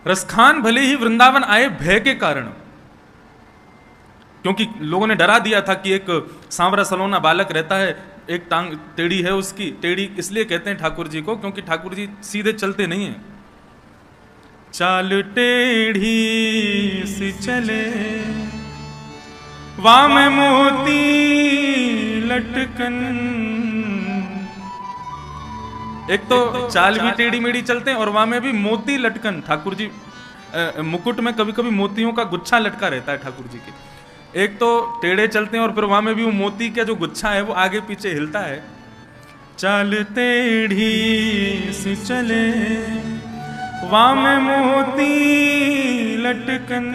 रसखान भले ही वृंदावन आए भय के कारण, क्योंकि लोगों ने डरा दिया था कि एक सांवरा सलोना बालक रहता है, एक टांग टेढ़ी है उसकी। टेढ़ी इसलिए कहते हैं ठाकुर जी को क्योंकि ठाकुर जी सीधे चलते नहीं हैं। चाल टेढ़ी सी चले वाम मोती लटकन। एक तो चाल भी टेढ़ी मेढ़ी चलते हैं और वहां में भी मोती लटकन। ठाकुर जी मुकुट में कभी कभी मोतियों का गुच्छा लटका रहता है ठाकुर जी के। एक तो टेढ़े चलते हैं और फिर वहां में भी वो मोती का जो गुच्छा है वो आगे पीछे हिलता है। चाल टेढ़ी सी चले वाम मोती लटकन,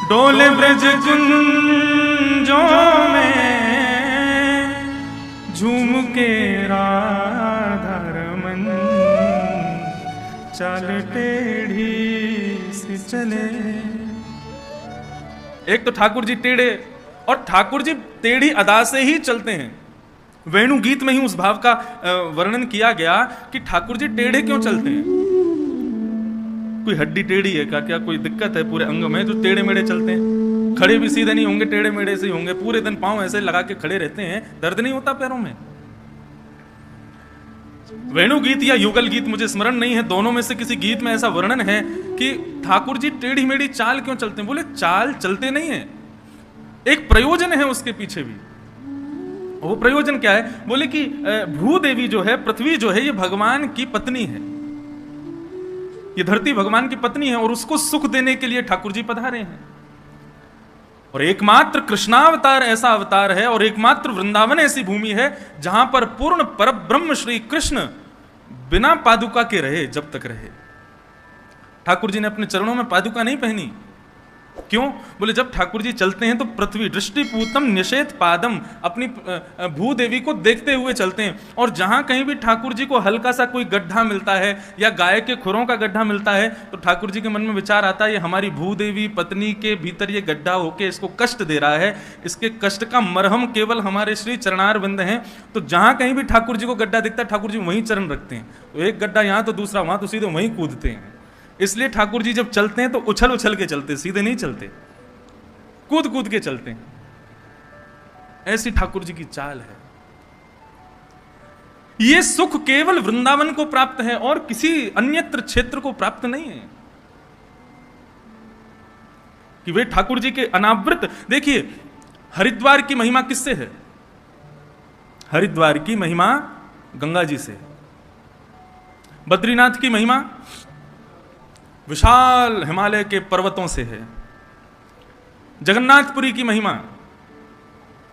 डोले ब्रज कुंजों में झूम के राधा रमन। चाल टेढ़ी सी चले। एक तो ठाकुर जी टेढ़े, और ठाकुर जी टेढ़ी अदा से ही चलते हैं। वेणु गीत में ही उस भाव का वर्णन किया गया कि ठाकुर जी टेढ़े क्यों चलते हैं। कोई हड्डी टेढ़ी है क्या कोई दिक्कत है पूरे अंग में जो टेढ़े मेढ़े चलते हैं? खड़े भी सीधे नहीं होंगे, टेढ़े मेढ़े से ही होंगे। पूरे दिन पांव ऐसे लगा के खड़े रहते हैं, दर्द नहीं होता पैरों में? वेणु गीत या युगल गीत मुझे स्मरण नहीं है, दोनों में से किसी गीत में ऐसा वर्णन है कि ठाकुर जी टेढ़ी मेढ़ी चाल क्यों चलते हैं। बोले चाल चलते नहीं है, एक प्रयोजन है उसके पीछे भी। वो प्रयोजन क्या है? बोले कि भूदेवी जो है, पृथ्वी जो है, ये भगवान की पत्नी है। ये धरती भगवान की पत्नी है और उसको सुख देने के लिए ठाकुर जी पधारे हैं। और एकमात्र कृष्णावतार ऐसा अवतार है और एकमात्र वृंदावन ऐसी भूमि है जहां पर पूर्ण परब्रह्म श्री कृष्ण बिना पादुका के रहे जब तक रहे। ठाकुर जी ने अपने चरणों में पादुका नहीं पहनी। क्यों? बोले जब ठाकुर जी चलते हैं तो पृथ्वी दृष्टिपूतम निषेध पादम, अपनी भूदेवी को देखते हुए चलते हैं। और जहां कहीं भी ठाकुर जी को हल्का सा कोई गड्ढा मिलता है या गाय के खुरों का गड्ढा मिलता है तो ठाकुर जी के मन में विचार आता है ये हमारी भूदेवी पत्नी के भीतर ये गड्ढा होके इसको कष्ट दे रहा है, इसके कष्ट का मरहम केवल हमारे श्री चरणार बिंद हैं। तो जहां कहीं भी ठाकुर जी को गड्ढा दिखता है ठाकुर जी वहीं चरण रखते हैं। तो एक गड्ढा यहां तो दूसरा वहां, तो सीधे वहीं कूदते हैं। इसलिए ठाकुर जी जब चलते हैं तो उछल उछल के चलते, सीधे नहीं चलते, कूद कूद के चलते हैं। ऐसी ठाकुर जी की चाल है। ये सुख केवल वृंदावन को प्राप्त है और किसी अन्यत्र क्षेत्र को प्राप्त नहीं है कि वे ठाकुर जी के अनावृत। देखिए हरिद्वार की महिमा किससे है? हरिद्वार की महिमा गंगा जी से। बद्रीनाथ की महिमा विशाल हिमालय के पर्वतों से है। जगन्नाथपुरी की महिमा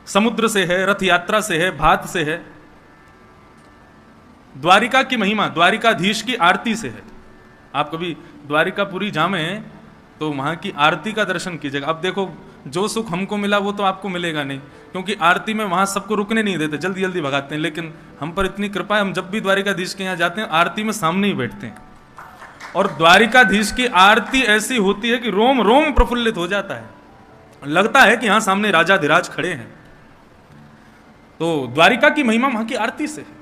समुद्र से है, रथ यात्रा से है, भात से है। द्वारिका की महिमा द्वारिकाधीश की आरती से है। आप कभी द्वारिकापुरी जामे तो वहां की आरती का दर्शन कीजिएगा। अब देखो जो सुख हमको मिला वो तो आपको मिलेगा नहीं, क्योंकि आरती में वहां सबको रुकने नहीं देते, जल्दी जल्दी भगाते हैं। लेकिन हम पर इतनी कृपा है, हम जब भी द्वारिकाधीश के यहाँ जाते हैं आरती में सामने ही बैठते हैं। और द्वारिकाधीश की आरती ऐसी होती है कि रोम रोम प्रफुल्लित हो जाता है, लगता है कि यहां सामने राजाधिराज खड़े हैं। तो द्वारिका की महिमा वहां की आरती से है।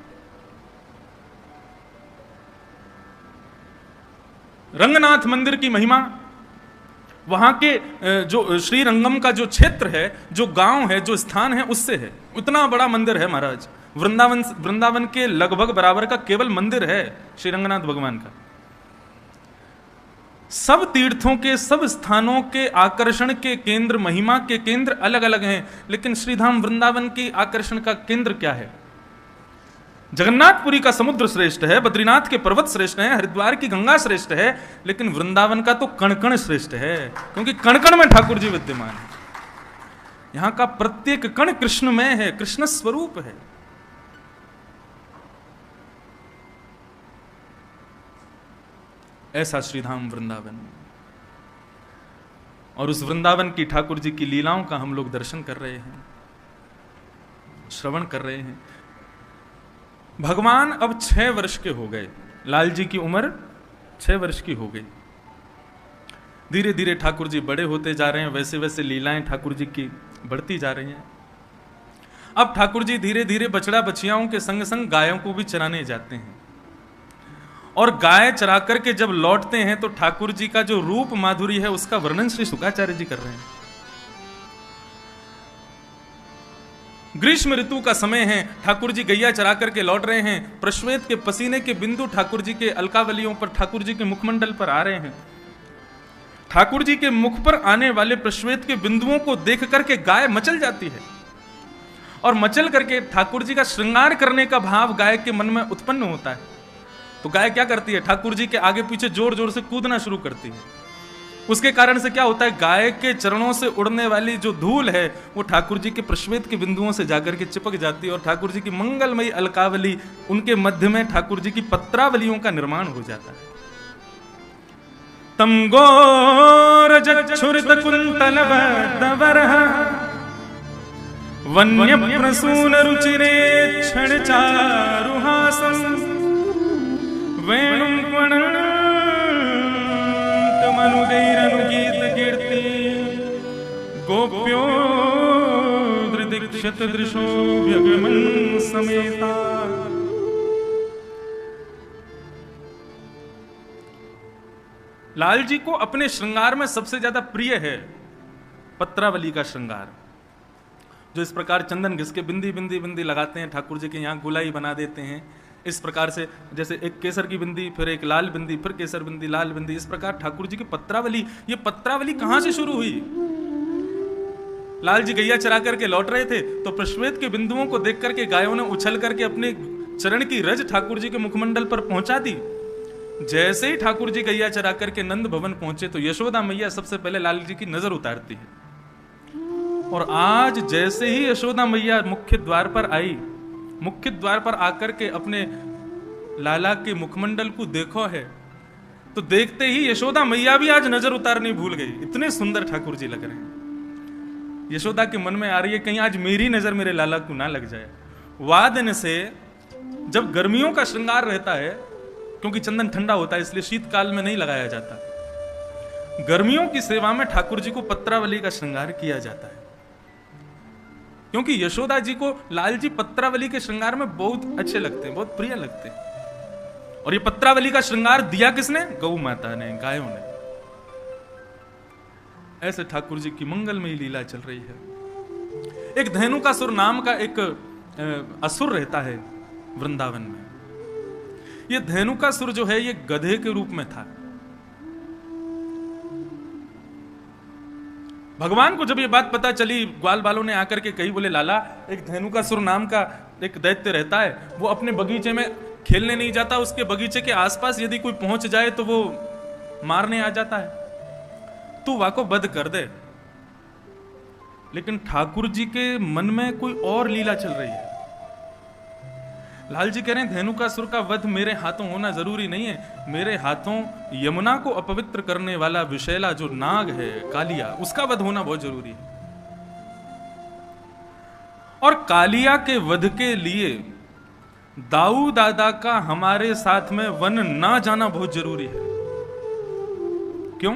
रंगनाथ मंदिर की महिमा वहां के जो श्रीरंगम का जो क्षेत्र है, जो गांव है, जो स्थान है, उससे है। इतना बड़ा मंदिर है महाराज, वृंदावन के लगभग बराबर का केवल मंदिर है श्रीरंगनाथ भगवान का। सब तीर्थों के, सब स्थानों के आकर्षण के केंद्र, महिमा के केंद्र अलग अलग हैं, लेकिन श्रीधाम वृंदावन की आकर्षण का केंद्र क्या है? जगन्नाथपुरी का समुद्र श्रेष्ठ है, बद्रीनाथ के पर्वत श्रेष्ठ हैं, हरिद्वार की गंगा श्रेष्ठ है, लेकिन वृंदावन का तो कण-कण श्रेष्ठ है, क्योंकि कण-कण में ठाकुर जी विद्यमान है। यहां का प्रत्येक कण कृष्णमय है, कृष्ण स्वरूप है। ऐसा श्रीधाम वृंदावन, और उस वृंदावन की ठाकुर जी की लीलाओं का हम लोग दर्शन कर रहे हैं, श्रवण कर रहे हैं। भगवान अब 6 वर्ष के हो गए, लाल जी की उम्र 6 वर्ष की हो गई। धीरे धीरे ठाकुर जी बड़े होते जा रहे हैं, वैसे वैसे लीलाएं ठाकुर जी की बढ़ती जा रही हैं। अब ठाकुर जी धीरे धीरे बछड़ा बछियाओं के संग संग गायों को भी चराने जाते हैं। और गाय चरा करके जब लौटते हैं तो ठाकुर जी का जो रूप माधुरी है उसका वर्णन श्री शुकाचार्य जी कर रहे हैं। ग्रीष्म ऋतु का समय है, ठाकुर जी गैया चरा करके लौट रहे हैं, प्रश्वेत के पसीने के बिंदु ठाकुर जी के अलकावलियों पर, ठाकुर जी के मुखमंडल पर आ रहे हैं। ठाकुर जी के मुख पर आने वाले प्रश्वेत के बिंदुओं को देख करके गाय मचल जाती है और मचल करके ठाकुर जी का श्रृंगार करने का भाव गाय के मन में उत्पन्न होता है। तो गाय क्या करती है, ठाकुर जी के आगे पीछे जोर जोर से कूदना शुरू करती है। उसके कारण से क्या होता है, गाय के चरणों से उड़ने वाली जो धूल है वो ठाकुर जी के प्रश्वेत के बिंदुओं से जाकर के चिपक जाती है और ठाकुर जी की मंगलमयी अलकावली, उनके मध्य में ठाकुर जी की पत्रावलियों का निर्माण हो जाता है। तम गोर जच्छुरित कुंतल बदवरह वन्य प्रसून रुचिरे क्षण चारुहासं वेणुं मनुदैरनुगीत कीर्ति गोप्यो दृदीक्षत दृशो व्यगमन समेता। लाल जी को अपने श्रृंगार में सबसे ज्यादा प्रिय है पत्रावली का श्रृंगार, जो इस प्रकार चंदन घिस के बिंदी बिंदी बिंदी लगाते हैं, ठाकुर जी के यहाँ गुलाई बना देते हैं। इस प्रकार से जैसे एक केसर की बिंदी, फिर एक लाल बिंदी, फिर केसर बिंदी, लाल बिंदी, इस प्रकार ठाकुर जी की पत्रावली। ये पत्रावली कहां से शुरू हुई? लाल जी गैया चरा करके लौट रहे थे तो प्रश्वेत के बिंदुओं को देख करके गायों ने उछल करके अपने चरण की रज ठाकुर जी के मुखमंडल पर पहुंचा दी। जैसे ही ठाकुर जी गैया चरा करके नंद भवन पहुंचे तो यशोदा मैया सबसे पहले लाल जी की नजर उतारती है। और आज जैसे ही यशोदा मैया मुख्य द्वार पर आई, मुख्य द्वार पर आकर के अपने लाला के मुखमंडल को देखो है, तो देखते ही यशोदा मैया भी आज नजर उतारनी भूल गई। इतने सुंदर ठाकुर जी लग रहे हैं। यशोदा के मन में आ रही है कहीं आज मेरी नजर मेरे लाला को ना लग जाए। वादन से जब गर्मियों का श्रृंगार रहता है, क्योंकि चंदन ठंडा होता है इसलिए शीतकाल में नहीं लगाया जाता, गर्मियों की सेवा में ठाकुर जी को पत्रावली का श्रृंगार किया जाता है। क्योंकि यशोदा जी को लाल जी पत्रावली के श्रृंगार में बहुत अच्छे लगते हैं, बहुत प्रिय लगते हैं। और ये पत्रावली का श्रृंगार दिया किसने? गौ माता ने, गायों ने। ऐसे ठाकुर जी की मंगलमयी लीला चल रही है। एक धेनुकासुर नाम का एक असुर रहता है वृंदावन में। ये धेनुकासुर जो है ये गधे के रूप में था। भगवान को जब ये बात पता चली, ग्वाल बालों ने आकर के कही, बोले लाला एक धेनुकासुर नाम का एक दैत्य रहता है, वो अपने बगीचे में खेलने नहीं जाता, उसके बगीचे के आसपास यदि कोई पहुंच जाए तो वो मारने आ जाता है, तू वाको वध कर दे। लेकिन ठाकुर जी के मन में कोई और लीला चल रही है। लाल जी कह रहे हैं धेनुकासुर का वध मेरे हाथों होना जरूरी नहीं है, मेरे हाथों यमुना को अपवित्र करने वाला विषैला जो नाग है कालिया, उसका वध होना बहुत जरूरी है। और कालिया के वध के लिए दाऊ दादा का हमारे साथ में वन ना जाना बहुत जरूरी है। क्यों?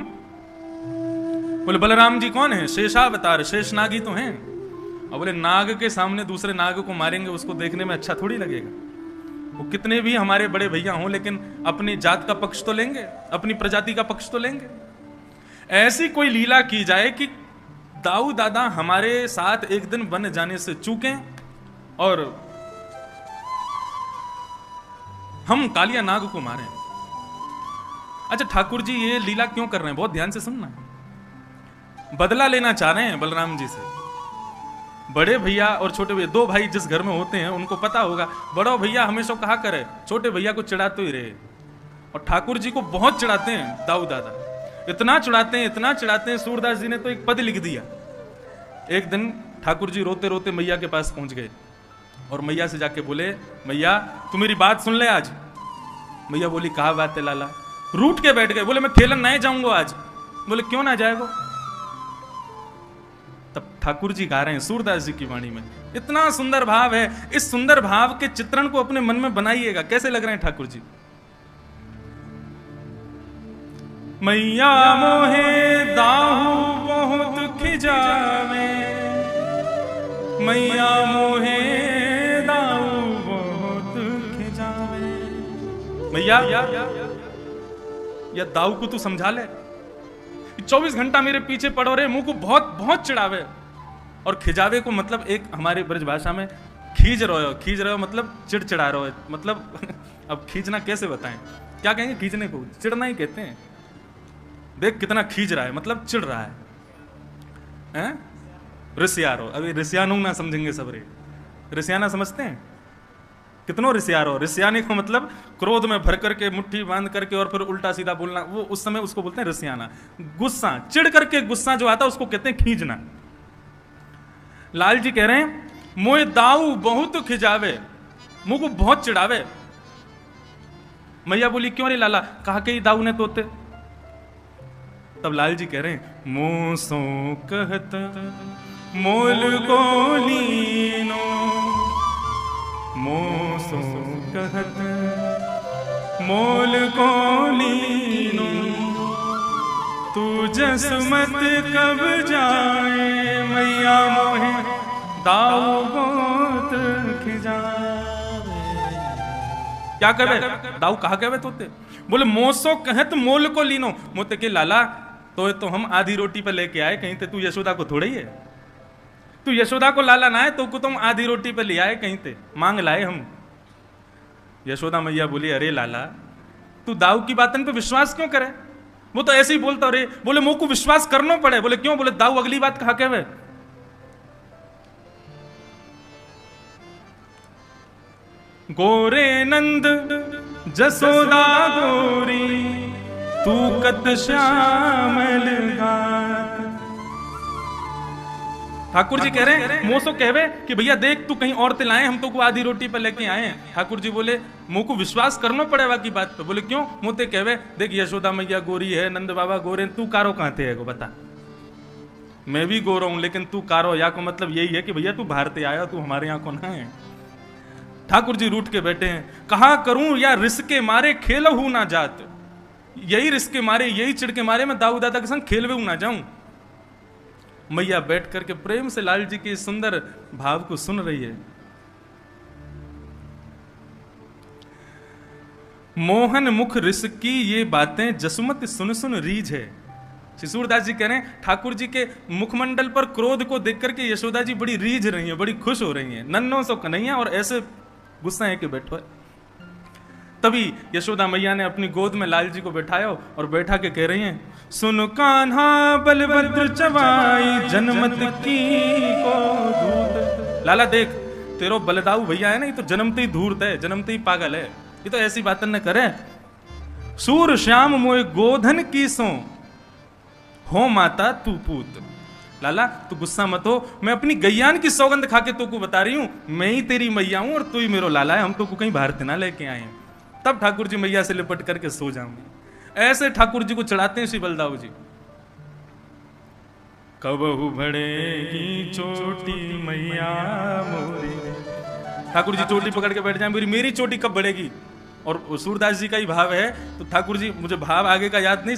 बोले बलराम जी कौन है? शेषावतार, शेष नाग ही तो हैं। और बोले नाग के सामने दूसरे नाग को मारेंगे, उसको देखने में अच्छा थोड़ी लगेगा। वो कितने भी हमारे बड़े भैया हों, लेकिन अपनी जात का पक्ष तो लेंगे, अपनी प्रजाति का पक्ष तो लेंगे। ऐसी कोई लीला की जाए कि दाऊ दादा हमारे साथ एक दिन वन जाने से चूकें और हम कालिया नाग को मारें। अच्छा ठाकुर जी ये लीला क्यों कर रहे हैं? बहुत ध्यान से सुनना। बदला लेना चाह रहे हैं बलराम जी से। बड़े भैया और छोटे भैया, दो भाई जिस घर में होते हैं उनको पता होगा, बड़ा भैया हमेशा कहा करे छोटे भैया को चिढ़ाते ही रहे। और ठाकुर जी को बहुत चिढ़ाते हैं दाऊ दादा, इतना चिढ़ाते हैं, इतना चिढ़ाते हैं, सूरदास जी ने तो एक पद लिख दिया। एक दिन ठाकुर जी रोते रोते मैया के पास पहुंच गए और मैया से जाके बोले, मैया तू मेरी बात सुन ले आज। मैया बोली कहा बात है लाला? रूठ के बैठ गए, बोले मैं खेलन नहीं जाऊंगा आज। बोले क्यों ना जाएगा? तब ठाकुर जी गा रहे हैं सूरदास जी की वाणी में, इतना सुंदर भाव है। इस सुंदर भाव के चित्रण को अपने मन में बनाइएगा। कैसे लग रहे हैं ठाकुर जी? मैया मोहे दाहू बहुत खिजावे, मैया मोहे दाहू बहुत खिजावे। मैया या दाऊ को तू समझा ले, 24 घंटा मेरे पीछे पड़ो रे, मुंह को बहुत बहुत चिढ़ावे। और खिजावे को मतलब एक हमारी ब्रज भाषा में खींच रहे हो मतलब चिड़चिड़ा रहे हो, मतलब अब खींचना कैसे बताएं, क्या कहेंगे खींचने को? चिढ़ना ही कहते हैं। देख कितना खींच रहा है, मतलब चिढ़ रहा है? रिसियारो, अभी रिसियानो ना समझेंगे सब रे। रिसियाना समझते हैं? कितनों रिसियारो, रिसियाने को मतलब क्रोध में भर करके मुट्ठी बांध करके और फिर उल्टा सीधा बोलना, वो उस समय उसको बोलते हैं रिसियाना। गुस्सा, चिढ़ करके गुस्सा जो आता है उसको कहते हैं खींचना। लाल जी कह रहे हैं मोए दाऊ बहुत खिजावे, मुंह को बहुत चिढ़ावे। मैया बोली क्यों रे लाला, कहा के ही दाऊ ने तोते? तब लाल जी कह रहे हैं मुंह सो कहत मोल को लीनो, मुंह सो कहत मोल को लीनो, तू जसमत कब जाए मैया मोहे दाऊ बहुत खिजावे। क्या कहवे? दाऊ कहा कहवे तोते? बोले मोसो कहत मोल को लीनो, मोते के लाला तो हम आधी रोटी पे लेके आए, कहीं ते तू यशोदा को थोड़ा ही है, तू यशोदा को लाला ना है तो को तुम आधी रोटी पे ले आए, कहीं ते मांग लाए हम। यशोदा मैया बोली अरे लाला तू दाऊ की बातन पे विश्वास क्यों करे? वो तो ऐसे ही बोलता रे। बोले मुंह को विश्वास करना पड़े। बोले क्यों? बोले दाऊ अगली बात कहा कहवे, गोरे नंद जसोदा गोरी तू कत श्यामल गात। ठाकुर जी कह रहे हैं मोसो कहवे कि भैया देख तू कहीं और लाए, हम तो को आधी रोटी पे लेके आए हैं। ठाकुर जी बोले मुंह को विश्वास करना पड़ेगा की बात पे। बोले क्यों? मोते कहवे देख यशोदा मैया गोरी है, नंद बाबा गोरे, तू कारो कहां थे को बता। मैं भी गोरा हूं लेकिन तू कारो, या को मतलब यही है कि भैया तू बाहर से आया, तू हमारे यहाँ को ना है। ठाकुर जी रूठ के बैठे हैं, कहा करूं या रिस्क के मारे खेल हूं ना जात। यही रिस्क के मारे, यही चिड़ के मारे मैं दाऊ दादा के संग खेलवे हूं ना जाऊं। मैया बैठ करके प्रेम से लाल जी के सुंदर भाव को सुन रही है। मोहन मुख रिस की ये बातें जसमत सुन सुन रीझ है। सूरदास जी कह रहे हैं ठाकुर जी के मुखमंडल पर क्रोध को देख करके यशोदा जी बड़ी रीझ रही हैं, बड़ी खुश हो रही हैं। नन्नो सो कन्हैया और ऐसे गुस्सा है कि बैठो है। तभी यशोदा मैया ने अपनी गोद में लाल जी को बैठाया और बैठा के कह रही हैं सुन कान्हा बलभद्र चवाई जनमत की को धूत। लाला देख तेरो बलदाऊ भैया है ना, ये तो जन्मते ही धूर्त है, जन्मते ही पागल है, ये तो ऐसी बातें न करे। सूर श्याम मोए गोधन की सो हो माता तू पूत। लाला तू गुस्सा मत हो, मैं अपनी गैयान की सौगंध खा के तो को बता रही हूं, मैं ही तेरी मैया हूं और तू ही मेरो लाला है, हम तो को कहीं बाहर से ना लेके आए हैं। तब ठाकुर जी मैया से लिपट करके सो जाऊंगी। ऐसे ठाकुर जी को चढ़ाते हैं श्री बलदाऊ जी। कबहू बढ़ेगी चोटी मैया मोरी। ठाकुर जी चोटी पकड़ के बैठ जाए, मेरी चोटी कब बढ़ेगी? और सूरदास जी का ही भाव है, तो ठाकुर जी मुझे भाव आगे का याद नहीं,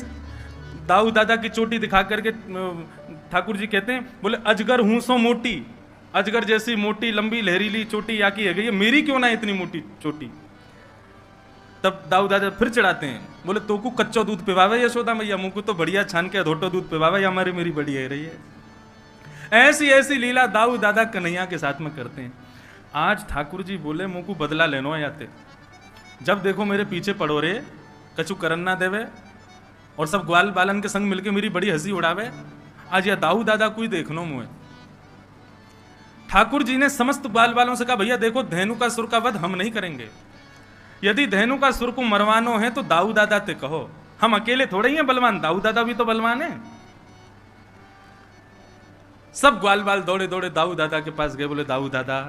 दाऊ दादा की चोटी दिखा करके ठाकुर जी कहते हैं बोले अजगर हूं सो मोटी, अजगर जैसी मोटी लंबी लहरीली चोटी या की है गई, मेरी क्यों ना इतनी मोटी चोटी। तब दाऊ दादा फिर चढ़ाते हैं, बोले तो को कच्चा दूध पिवावे यशोदा मैया, मुंह को तो बढ़िया छान के धोटो दूध पिवावे या हमारी मेरी बड़ी है रही है। ऐसी ऐसी लीला दाऊ दादा कन्हैया के साथ में करते हैं। आज ठाकुर जी बोले मुंह को बदला लेनो आते, जब देखो मेरे पीछे पड़ो रे, कछु करन ना देवे और सब ग्वाल बालन के संग मिलके मेरी बड़ी हंसी उड़ावे। आज या दाऊ दादा को ही देखनो मुझे। ठाकुर जी ने समस्त ग्वाल बालों से कहा भैया देखो धेनु का सुर का वध हम नहीं करेंगे, यदि धेनु का सुर को मरवानो है तो दाऊ दादा ते कहो, हम अकेले थोड़े ही हैं बलवान, दाऊ दादा भी तो बलवान है। सब ग्वाल बाल दौड़े दौड़े दाऊ दादा के पास गए, बोले दाऊ दादा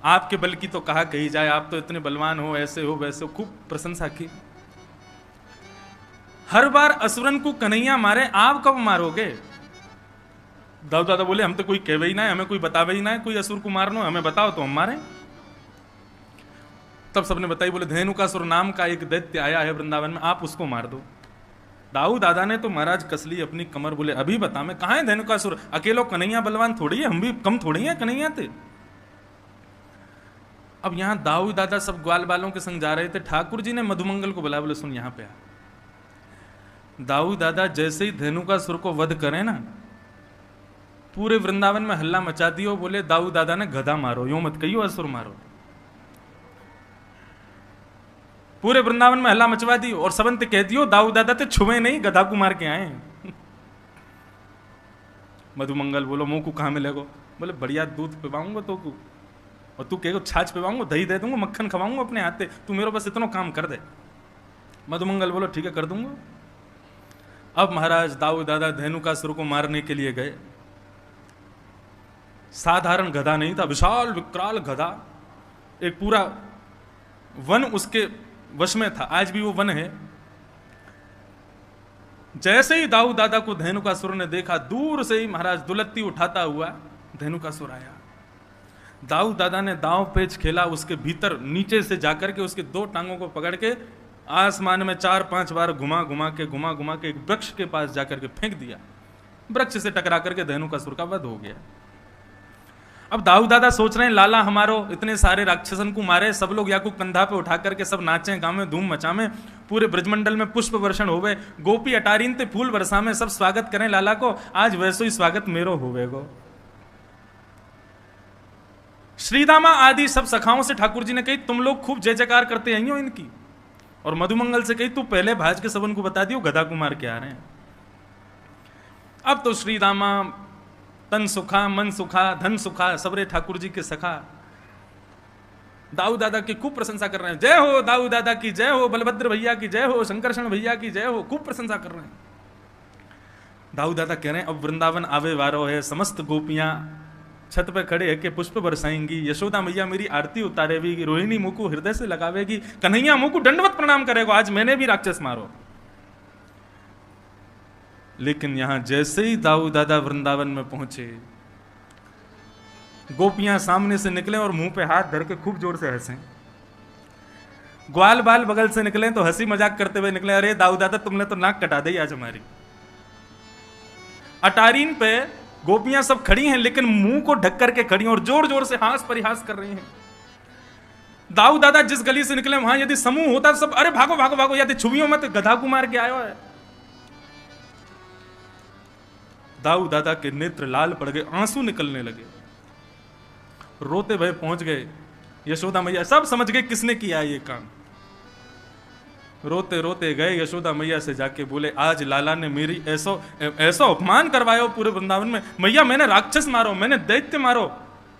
आपके बल की तो कहा कही जाए, आप तो इतने बलवान हो, ऐसे हो वैसे हो, खूब प्रशंसा की। हर बार असुरन को कन्हैया मारे, आप कब मारोगे? दाऊ दादा बोले हम तो कोई कहवे ही ना है, हमें कोई बतावे ही ना है, कोई असुर को मारनो हमें बताओ तो हम मारे। तब सबने बताई, बोले धेनुकासुर नाम का एक दैत्य आया है वृंदावन में, आप उसको मार दो। दाऊ दादा ने तो महाराज कसली अपनी कमर, बोले अभी बता मैं कहां है धेनुकासुर, अकेलो कन्हैया बलवान थोड़ी है, हम भी कम थोड़ी है कन्हैया थे। अब यहां दाऊ दादा सब ग्वाल बालों के संग जा रहे थे, ठाकुर जी ने मधुमंगल को बुलाया, बोले सुन यहां पे आ। दाऊ दादा जैसे ही धेनुकासुर को वध करें ना, पूरे वृंदावन में हल्ला मचा दियो, बोले दाऊ दादा ने गधा मारो, यूं मत कहियो असुर मारो। पूरे वृंदावन में हल्ला मचवा दियो और सबंत कह दियो दाऊ दादा ते छुए नहीं, गधा को मार के आए। मधुमंगल बोलो मुंह को कहां मिलेगो? बोले बढ़िया दूध पिवाऊंगा तो को, और तू कहेगो छाछ पिवाऊंगा, दही दे दूंगा, मक्खन खवाऊंगा अपने हाथे, तू मेरे बस इतना काम कर दे। मधुमंगल बोलो ठीक है कर दूंगा। अब महाराज दाऊ दादा धेनुकासुर को मारने के लिए गए। साधारण गधा नहीं था, विशाल विकराल गधा, एक पूरा वन उसके वश में था, आज भी वो वन है। जैसे ही दाऊ दादा को धेनुकासुर ने देखा, दूर से ही महाराज दुलत्ती उठाता हुआ धेनुकासुर आया। दाऊ दादा ने दांव पेच खेला, उसके भीतर नीचे से जाकर के उसके दो टांगों को पकड़ के आसमान में 4-5 बार घुमा घुमा के एक वृक्ष के पास जाकर के फेंक दिया। वृक्ष से टकरा करके धेनुकासुर का वध हो गया। अब दाऊ दादा सोच रहे हैं लाला हमारो इतने सारे राक्षसन को मारे, सब लोग या को कंधा पे उठा करके सब नाचें गावें धूम मचावें, पूरे ब्रजमंडल में पुष्प वर्षण होवे, गोपी अटारीन ते फूल बरसा में सब स्वागत करें लाला को, आज वैसो ही स्वागत मेरो होवेगो। श्रीदामा आदि सब सखाओं से ठाकुर जी ने कही तुम लोग खूब जय जयकार करते आई हो इनकी, और मधुमंगल से कही तू पहले भाज के सब उनको बता दियो गधा कुमार के आ रहे हैं। अब तो श्रीदामा तन सुखा मन सुखा धन सुखा सबरे ठाकुर जी के सखा दाऊ दादा की खूब प्रशंसा कर रहे हैं। जय हो दाऊ दादा की जय हो, बलभद्र भैया की जय हो, शंकरषण भैया की जय हो, खूब प्रशंसा कर रहे हैं। दाऊ दादा कह रहे हैं अब वृंदावन आवे वारो है, समस्त गोपियां छत पे खड़े है के पुष्प बरसाएंगी, यशोदा मैया मेरी आरती उतारेगी, रोहिणी मुंह को हृदय से लगावेगी, कन्हैया मुंह को दंडवत प्रणाम करेगा, आज मैंने भी राक्षस मारो। लेकिन यहां जैसे ही दाऊ दादा वृंदावन में पहुंचे, गोपियां सामने से निकले और मुंह पे हाथ धर के खूब जोर से हंसे। ग्वाल बाल बगल से निकले तो हंसी मजाक करते हुए निकले, अरे दाऊ दादा तुमने तो नाक कटा दी आज हमारी। अटारीन पे गोपियां सब खड़ी हैं लेकिन मुंह को ढक करके खड़ी हैं और जोर जोर से हास परिहास कर रही हैं। दाऊ दादा जिस गली से निकले वहां यदि समूह होता तो सब अरे भागो भागो भागो, यदि छुवियों मत गधा को मार के आयो है। दाऊ दादा के नेत्र लाल पड़ गए, आंसू निकलने लगे, रोते भय पहुंच गए। यशोदा मैया सब समझ गए किसने किया ये काम। रोते रोते गए यशोदा मैया से जाके बोले आज लाला ने मेरी ऐसा अपमान करवाया पूरे वृंदावन में। मैया मैंने राक्षस मारो, मैंने दैत्य मारो,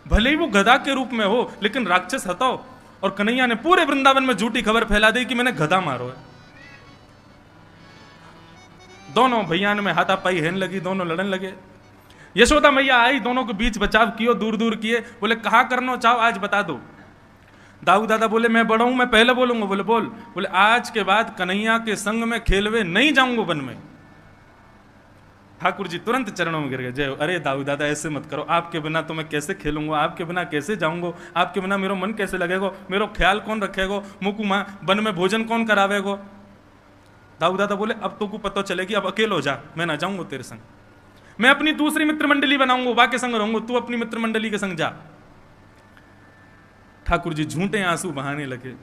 भले ही वो गधा के रूप में हो लेकिन राक्षस हटाओ। और कन्हैया ने पूरे वृंदावन में झूठी खबर फैला दी कि मैंने गधा मारो है। दोनों भैया में हाथापाई हेन लगी, दोनों लड़न लगे। यशोदा मैया आई, दोनों के बीच बचाव कियो, दूर दूर किए, बोले कहा करना चाहो आज बता दो। दाऊ दादा बोले मैं बड़ा हूं, मैं पहले बोलूंगा। बोले बोल। बोले आज के बाद कन्हैया के संग में खेलवे नहीं जाऊंगा वन में। ठाकुर जी तुरंत चरणों में गिर गए, जय। अरे दाऊ दादा ऐसे मत करो, आपके बिना तो मैं कैसे खेलूंगा, आपके बिना कैसे जाऊंगा, आपके बिना मेरा मन कैसे लगेगा, मेरा ख्याल कौन रखेगा, मुकुमा वन में भोजन कौन करावेगो। दाऊ दादा बोले अब तो को पता चलेगी, अब अकेले हो जा, मैं ना जाऊंगा तेरे संग, मैं अपनी दूसरी मित्र मंडली बनाऊंगा, वहां के संग रहूंगा, तू अपनी मित्र मंडली के संग जा। ठाकुर जी झूठे आंसू बहाने लगे।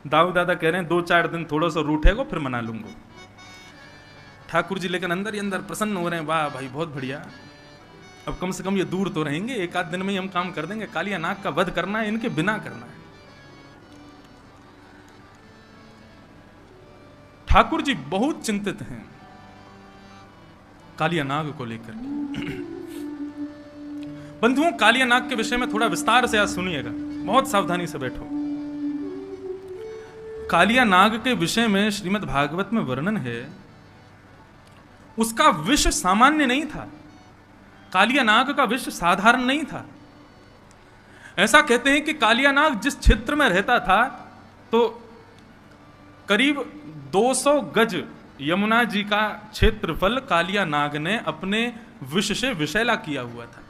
दाऊ दादा कह रहे हैं 2-4 दिन थोड़ा सा रूठेगा फिर मना लूंगा। ठाकुर जी लेकिन अंदर ही अंदर प्रसन्न हो रहे हैं, वाह भाई बहुत बढ़िया, अब कम से कम ये दूर तो रहेंगे, 1 आध दिन में ही हम काम कर देंगे। कालिया नाग का वध करना है, इनके बिना करना है। ठाकुर जी बहुत चिंतित हैं कालिया नाग को लेकर। बंधुओं कालिया नाग के विषय में थोड़ा विस्तार से आज सुनिएगा, बहुत सावधानी से बैठो। कालिया नाग के विषय में श्रीमद् भागवत में वर्णन है, उसका विष सामान्य नहीं था, कालिया नाग का विष साधारण नहीं था। ऐसा कहते हैं कि कालिया नाग जिस क्षेत्र में रहता था तो करीब 200 गज यमुना जी का क्षेत्रफल कालिया नाग ने अपने विष से विषैला किया हुआ था।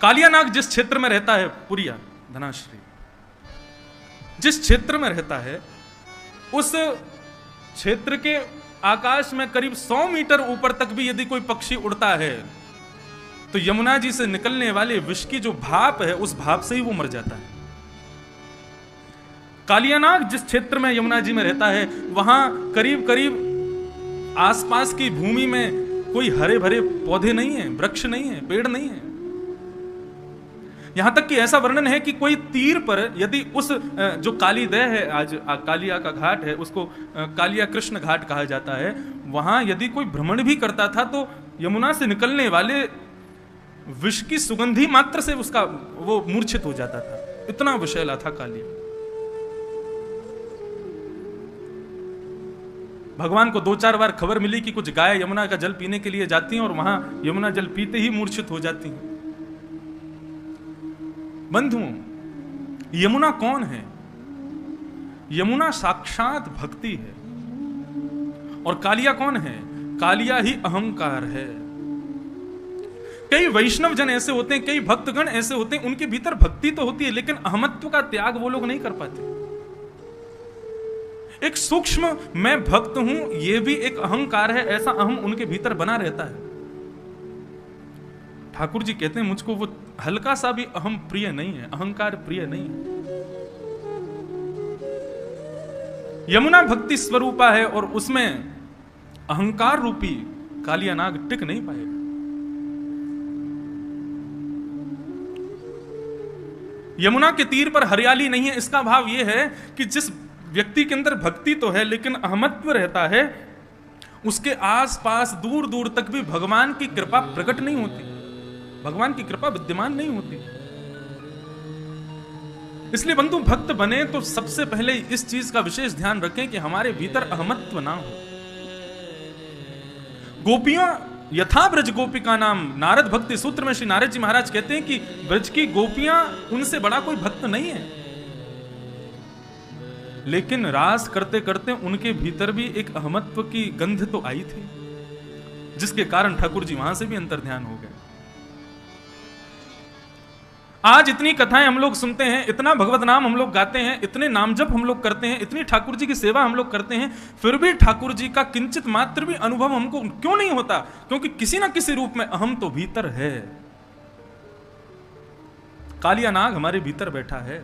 कालिया नाग जिस क्षेत्र में रहता है, पुरिया धनाश्री जिस क्षेत्र में रहता है, उस क्षेत्र के आकाश में करीब 100 मीटर ऊपर तक भी यदि कोई पक्षी उड़ता है तो यमुना जी से निकलने वाले विष की जो भाप है उस भाप से ही वो मर जाता है। कालियानाग जिस क्षेत्र में यमुना जी में रहता है, वहां करीब करीब आसपास की भूमि में कोई हरे भरे पौधे नहीं है, वृक्ष नहीं है, पेड़ नहीं है। यहां तक कि ऐसा वर्णन है कि कोई तीर पर यदि उस जो कालीदह है, आज कालिया का घाट है, उसको कालिया कृष्ण घाट कहा जाता है, वहां यदि कोई भ्रमण भी करता था तो यमुना से निकलने वाले विष की सुगंधी मात्र से उसका वो मूर्छित हो जाता था, इतना विषैला था कालिया। भगवान को 2-4 बार खबर मिली कि कुछ गाय यमुना का जल पीने के लिए जाती हैं और वहां यमुना जल पीते ही मूर्छित हो जाती हैं। बंधुओं, यमुना कौन है? यमुना साक्षात भक्ति है। और कालिया कौन है? कालिया ही अहंकार है। कई वैष्णव जन ऐसे होते हैं, कई भक्तगण ऐसे होते हैं, उनके भीतर भक्ति तो होती है लेकिन अहमत्व का त्याग वो लोग नहीं कर पाते। एक सूक्ष्म मैं भक्त हूं, यह भी एक अहंकार है, ऐसा अहम उनके भीतर बना रहता है। ठाकुर जी कहते हैं मुझको वो हल्का सा भी अहम प्रिय नहीं है, अहंकार प्रिय नहीं है। यमुना भक्ति स्वरूपा है और उसमें अहंकार रूपी कालियानाग टिक नहीं पाएगा। यमुना के तीर पर हरियाली नहीं है, इसका भाव यह है कि जिस व्यक्ति के अंदर भक्ति तो है लेकिन अहमत्व रहता है, उसके आसपास दूर दूर तक भी भगवान की कृपा प्रकट नहीं होती, भगवान की कृपा विद्यमान नहीं होती। इसलिए बंधु, भक्त बने तो सबसे पहले इस चीज का विशेष ध्यान रखें कि हमारे भीतर अहमत्व ना हो। गोपियों यथा ब्रज गोपिका नाम, नारद भक्ति सूत्र में श्री नारद जी महाराज कहते हैं कि ब्रज की गोपियां उनसे बड़ा कोई भक्त नहीं है, लेकिन रास करते करते उनके भीतर भी एक अहमत्व की गंध तो आई थी, जिसके कारण ठाकुर जी वहां से भी अंतर ध्यान हो गए। आज इतनी कथाएं हम लोग सुनते हैं, इतना भगवत नाम हम लोग गाते हैं, इतने नाम जप हम लोग करते हैं, इतनी ठाकुर जी की सेवा हम लोग करते हैं, फिर भी ठाकुर जी का किंचित मात्र भी अनुभव हमको क्यों नहीं होता? क्योंकि किसी ना किसी रूप में अहम तो भीतर है। कालिया नाग हमारे भीतर बैठा है।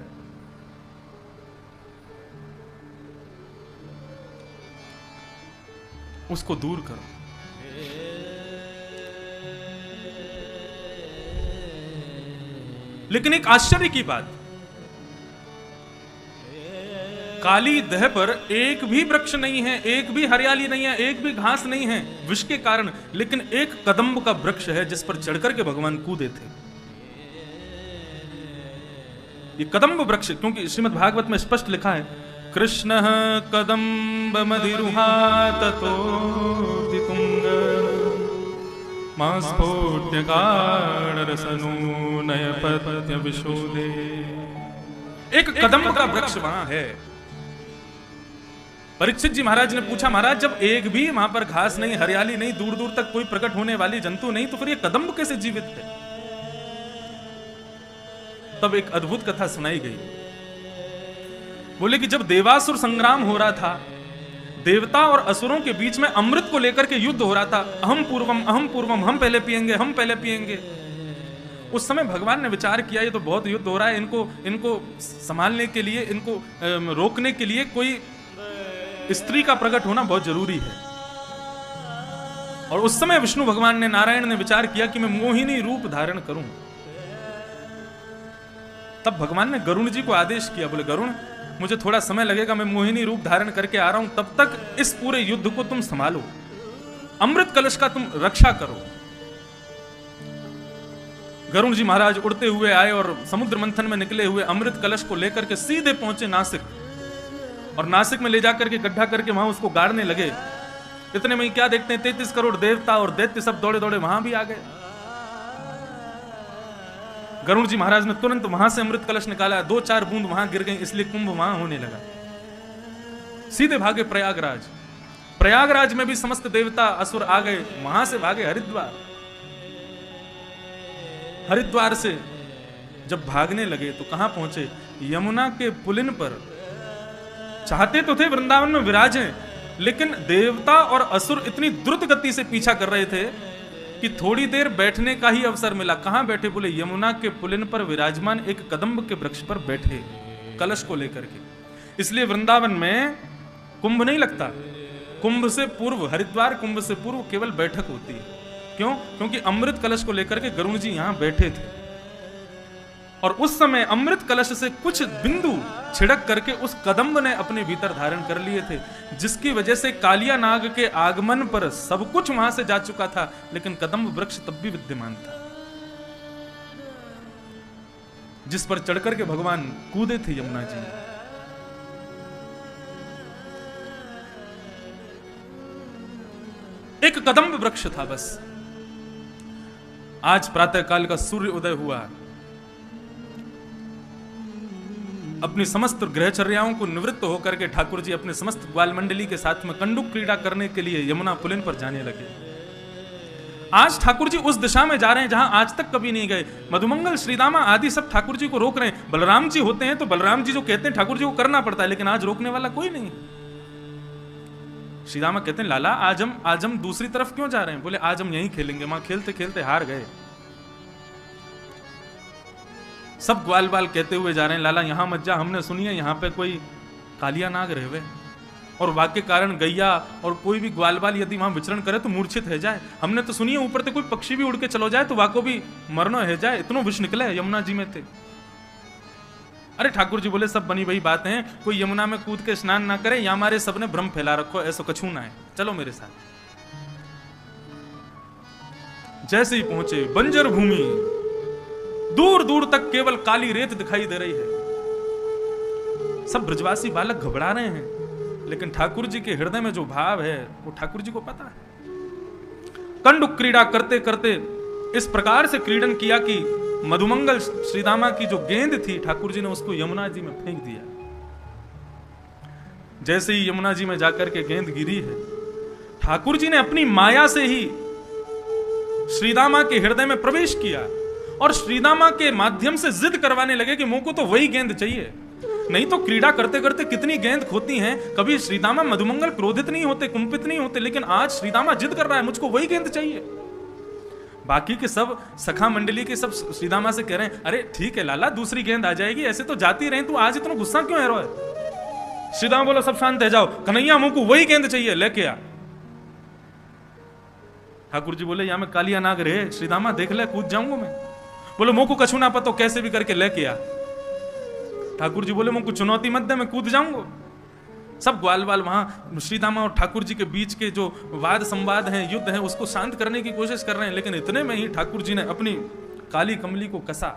उसको दूर करो। लेकिन एक आश्चर्य की बात, काली दह पर एक भी वृक्ष नहीं है, एक भी हरियाली नहीं है, एक भी घास नहीं है विष के कारण, लेकिन एक कदम्ब का वृक्ष है जिस पर चढ़कर के भगवान कूदे थे। ये कदम्ब वृक्ष, क्योंकि श्रीमद् भागवत में स्पष्ट लिखा है, कृष्ण कदम्ब मदिरुहा ततो दितुंग मास्फोट्य गाढ़रसनूनय पत्य विशोदे। एक कदम्ब का वृक्ष वहां है। परीक्षित जी महाराज ने पूछा, महाराज जब एक भी वहां पर घास नहीं, हरियाली नहीं, दूर दूर तक कोई प्रकट होने वाली जंतु नहीं, तो फिर ये कदम्ब कैसे जीवित है? तब एक अद्भुत कथा सुनाई गई। बोले कि जब देवासुर संग्राम हो रहा था, देवता और असुरों के बीच में अमृत को लेकर के युद्ध हो रहा था, अहम पूर्वम, हम पहले पिएंगे, हम पहले पिएंगे। उस समय भगवान ने विचार किया ये तो बहुत युद्ध हो रहा है, इनको संभालने के लिए, इनको रोकने के लिए कोई स्त्री का प्रकट होना बहुत जरूरी है। और उस समय विष्णु भगवान ने, नारायण ने विचार किया कि मैं मोहिनी रूप धारण करूं। तब भगवान ने गरुण जी को आदेश किया, बोले गरुण मुझे थोड़ा समय लगेगा, मैं मोहिनी रूप धारण करके आ रहा हूं, तब तक इस पूरे युद्ध को तुम संभालो, अमृत कलश का तुम रक्षा करो। गरुण जी महाराज उड़ते हुए आए और समुद्र मंथन में निकले हुए अमृत कलश को लेकर के सीधे पहुंचे नासिक, और नासिक में ले जाकर के गड्ढा करके वहां उसको गाड़ने लगे। इतने में क्या देखते हैं, 33 करोड़ देवता और दैत्य सब दौड़े दौड़े वहां भी आ गए। गरुड़ जी महाराज ने तुरंत वहां से अमृत कलश निकाला, 2-4 बूंद वहां गिर गई, इसलिए कुंभ वहां होने लगा। सीधे भागे प्रयागराज। प्रयागराज में भी समस्त देवता असुर आ गए, वहां से भागे हरिद्वार। हरिद्वार से जब भागने लगे तो कहां पहुंचे? यमुना के पुलिन पर। चाहते तो थे वृंदावन में विराजें, लेकिन देवता और असुर इतनी द्रुत गति से पीछा कर रहे थे कि थोड़ी देर बैठने का ही अवसर मिला। कहां बैठे? बोले यमुना के पुलिन पर विराजमान एक कदम्ब के वृक्ष पर बैठे, कलश को लेकर के। इसलिए वृंदावन में कुंभ नहीं लगता। कुंभ से पूर्व, हरिद्वार कुंभ से पूर्व केवल बैठक होती है। क्यों? क्योंकि अमृत कलश को लेकर के गरुड़ जी यहां बैठे थे और उस समय अमृत कलश से कुछ बिंदु छिड़क करके उस कदम्ब ने अपने भीतर धारण कर लिए थे, जिसकी वजह से कालिया नाग के आगमन पर सब कुछ वहां से जा चुका था, लेकिन कदम्ब वृक्ष तब भी विद्यमान था, जिस पर चढ़कर के भगवान कूदे थे यमुना जी। एक कदम्ब वृक्ष था बस। आज प्रातः काल का सूर्य उदय हुआ, अपनी समस्त ग्रहचर्याओं को निवृत्त होकर के ठाकुर जी अपने समस्त ग्वाल मंडली के साथ में कंडुक क्रीड़ा करने के लिए यमुना पुलिन पर जाने लगे। आज ठाकुर जी उस दिशा में जा रहे हैं जहां आज तक कभी नहीं गए। मधुमंगल, श्रीदामा आदि सब ठाकुर जी को रोक रहे हैं। बलराम जी होते हैं तो बलराम जी जो कहते हैं ठाकुर जी को करना पड़ता है, लेकिन आज रोकने वाला कोई नहीं। श्रीदामा कहते हैं लाला आज हम दूसरी तरफ क्यों जा रहे हैं? बोले आज हम यहीं खेलेंगे। वहां खेलते खेलते हार गए। सब ग्वाल बाल कहते हुए जा रहे हैं लाला यहां मत जा, हमने सुनी है यहां पे कोई कालिया नाग रहवे और वाक्य कारण गैया और कोई भी ग्वाल बाल यदि वहां विचरण करे तो मूर्छित है जाए। हमने तो सुनी है ऊपर से कोई पक्षी भी उड़ के चलो जाए तो वाको भी मरना है जाए। इतनो विष निकले यमुना जी में थे। अरे ठाकुर जी बोले सब बनी वही बात है, कोई यमुना में कूद के स्नान ना करे, या हमारे सबने भ्रम फैला रखो, ऐसा कछू ना है, चलो मेरे साथ। जैसे ही पहुंचे बंजर भूमि, दूर दूर तक केवल काली रेत दिखाई दे रही है। सब ब्रजवासी बालक घबरा रहे हैं, लेकिन ठाकुर जी के हृदय में जो भाव है वो ठाकुर जी को पता है। कंडुक क्रीड़ा करते करते इस प्रकार से क्रीडन किया कि मधुमंगल श्रीदामा की जो गेंद थी ठाकुर जी ने उसको यमुना जी में फेंक दिया। जैसे ही यमुना जी में जाकर के गेंद गिरी है, ठाकुर जी ने अपनी माया से ही श्रीदामा के हृदय में प्रवेश किया और श्रीदामा के माध्यम से जिद करवाने लगे कि मुझको तो वही गेंद चाहिए। नहीं तो क्रीड़ा करते करते कितनी गेंद खोती हैं, कभी श्रीदामा मधुमंगल क्रोधित नहीं होते, कुंपित नहीं होते, लेकिन आज श्रीदामा जिद कर रहा है मुझको वही गेंद चाहिए। बाकी के सब सखा मंडली के सब श्रीदामा से कह रहे हैं अरे ठीक है लाला दूसरी गेंद आ जाएगी, ऐसे तो जाती रहे, तू आज इतना गुस्सा क्यों है रोए? श्रीदामा बोला सब शांत है जाओ, कन्हैया मुझको वही गेंद चाहिए, लेके आ। ठाकुर जी बोले यहां में कालिया नाग रहे, श्रीदामा देख ले कूद जाऊंगा मैं। बोले मुझको कछू ना पतो, कैसे भी करके लेके आ। ठाकुर जी बोले मुझको चुनौती मत दे, मैं कूद जाऊंगा। सब ग्वाल बाल वहां श्रीदामा और ठाकुर जी के बीच के जो वाद संवाद हैं, युद्ध है, उसको शांत करने की कोशिश कर रहे हैं, लेकिन इतने में ही ठाकुर जी ने अपनी काली कमली को कसा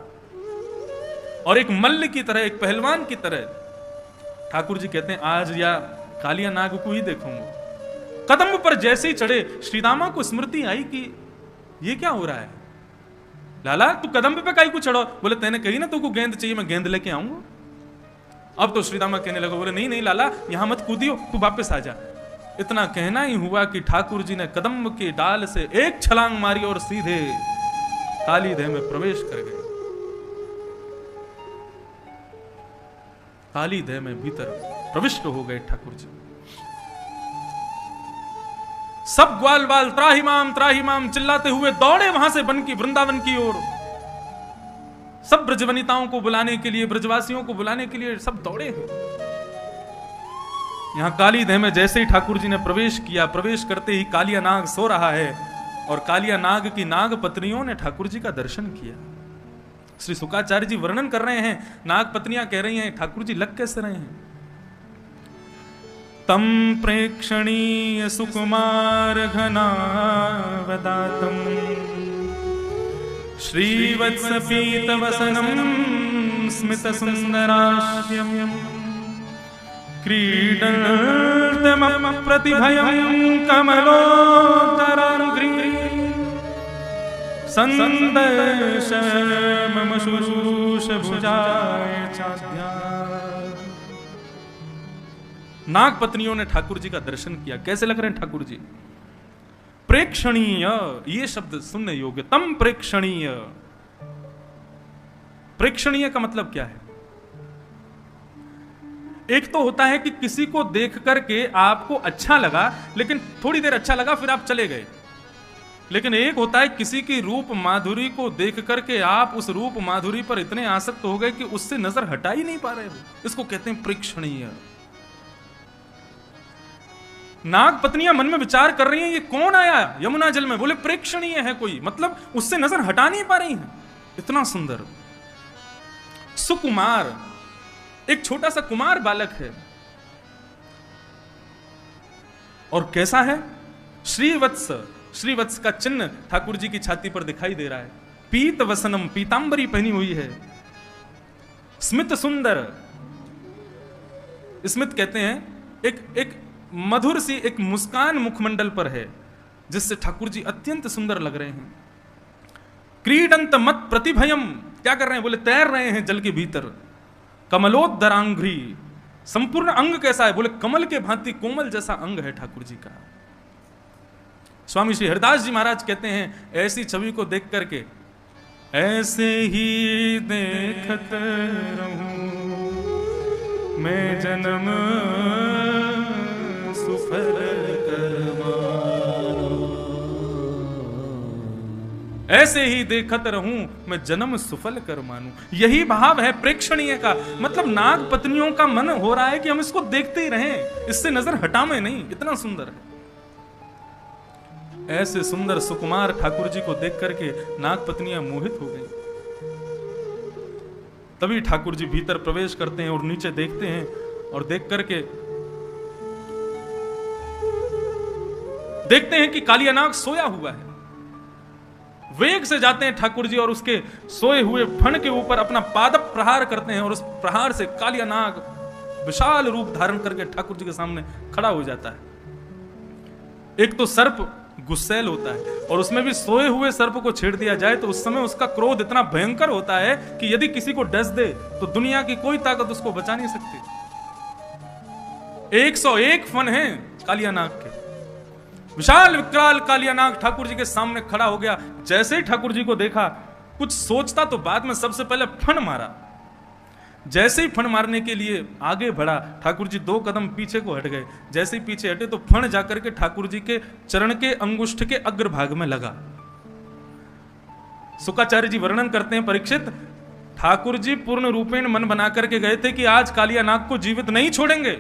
और एक मल्ल की तरह, एक पहलवान की तरह ठाकुर जी कहते हैं आज या कालिया नाग को ही देखूंगा। कदम पर जैसे ही चढ़े श्रीदामा को स्मृति आई कि ये क्या हो रहा है लाला, तू कदम पे काई को चढ़ो? बोले तेने कही ना तुमको गेंद चाहिए, मैं गेंद लेके आऊंगा। अब तो श्रीदामा कहने लगा, बोले नहीं नहीं लाला यहां मत कूदियो, तू वापस आ जा। इतना कहना ही हुआ कि ठाकुर जी ने कदम के डाल से एक छलांग मारी और सीधे काली देह में प्रवेश कर गए। काली देह में भीतर प्रविष्ट हो गए ठाकुर जी। सब ग्वाल बाल त्राहिमाम चिल्लाते हुए दौड़े वहां से बन की वृंदावन की ओर। सब ब्रजवनिताओं को बुलाने के लिए, ब्रजवासियों को बुलाने के लिए सब दौड़े हैं। यहां काली देह में जैसे ही ठाकुर जी ने प्रवेश किया, प्रवेश करते ही कालिया नाग सो रहा है और कालिया नाग की नाग पत्नियों ने ठाकुर जी का दर्शन किया। श्री शुकाचार्य जी वर्णन कर रहे हैं, नाग पत्नियां कह रही हैं ठाकुर जी लग कैसे रहे हैं। तम प्रेक्षणीय सुकुमार घनावदातम श्रीवत्स पीतवसनम स्मित सुंदराश्यम क्रीडन्तम प्रतिभयं कमलोत्तरांग्री संदर्श मम शुश्रूष भुजाय चाद्या। नाग पत्नियों ने ठाकुर जी का दर्शन किया। कैसे लग रहे हैं ठाकुर जी? प्रेक्षणीय, ये शब्द सुनने योग्य। तम प्रेक्षणीय, प्रेक्षणीय का मतलब क्या है? एक तो होता है कि किसी को देख करके आपको अच्छा लगा, लेकिन थोड़ी देर अच्छा लगा फिर आप चले गए, लेकिन एक होता है किसी की रूप माधुरी को देख करके आप उस रूप माधुरी पर इतने आसक्त हो गए कि उससे नजर हटा ही नहीं पा रहे हो। इसको कहते हैं प्रेक्षणीय। नाग पत्नियां मन में विचार कर रही हैं, ये कौन आया यमुना जल में? बोले प्रेक्षणीय है कोई, मतलब उससे नजर हटा नहीं पा रही हैं, इतना सुंदर। सुकुमार, एक छोटा सा कुमार बालक है, और कैसा है? श्रीवत्स, श्रीवत्स का चिन्ह ठाकुर जी की छाती पर दिखाई दे रहा है। पीत वसनम, पीतांबरी पहनी हुई है। स्मित सुंदर, स्मित कहते हैं एक मधुर सी एक मुस्कान मुखमंडल पर है, जिससे ठाकुर जी अत्यंत सुंदर लग रहे हैं। क्रीडंत मत प्रतिभयम, क्या कर रहे हैं? बोले तैर रहे हैं जल के भीतर। कमलोदरांघ्री, संपूर्ण अंग कैसा है? बोले कमल के भांति कोमल जैसा अंग है ठाकुर जी का। स्वामी श्री हरिदास जी महाराज कहते हैं, ऐसी छवि को देख करके ऐसे ही देखत रहूं मैं जन्म सुफल कर मानो, ऐसे ही देखत रहूं मैं जन्म सुफल कर मानूं। यही भाव है प्रेक्षणीय का, मतलब नाग पत्नियों का मन हो रहा है कि हम इसको देखते ही रहें, इससे नजर हटावे नहीं, इतना सुंदर है। ऐसे सुंदर सुकुमार ठाकुर जी को देख करके नाग पत्नियां मोहित हो गई। तभी ठाकुर जी भीतर प्रवेश करते हैं और नीचे देखते हैं, और देख करके देखते हैं कि कालिया नाग सोया हुआ है। वेग से जाते हैं ठाकुर जी और उसके सोए हुए फण के ऊपर अपना पादप प्रहार करते हैं, और उस प्रहार से कालिया नाग विशाल रूप धारण करके ठाकुर जी के सामने खड़ा हो जाता है। एक तो सर्प गुस्सैल होता है, और उसमें भी सोए हुए सर्प को छेड़ दिया जाए तो उस समय उसका क्रोध इतना भयंकर होता है कि यदि किसी को डस दे तो दुनिया की कोई ताकत उसको बचा नहीं सकती। 101 फन हैं कालिया नाग के। विशाल विकराल कालिया नाग ठाकुर जी के सामने खड़ा हो गया। जैसे ही ठाकुर जी को देखा, कुछ सोचता तो बाद में सबसे पहले फन मारा। जैसे ही फण मारने के लिए आगे बढ़ा, ठाकुर जी 2 कदम पीछे को हट गए। जैसे ही पीछे हटे तो फण जाकर के ठाकुर जी के चरण के अंगुष्ठ के अग्रभाग में लगा। शुकाचार्य जी वर्णन करते हैं, परीक्षित, ठाकुर जी पूर्ण रूपेण मन बना करके गए थे कि आज कालिया नाग को जीवित नहीं छोड़ेंगे,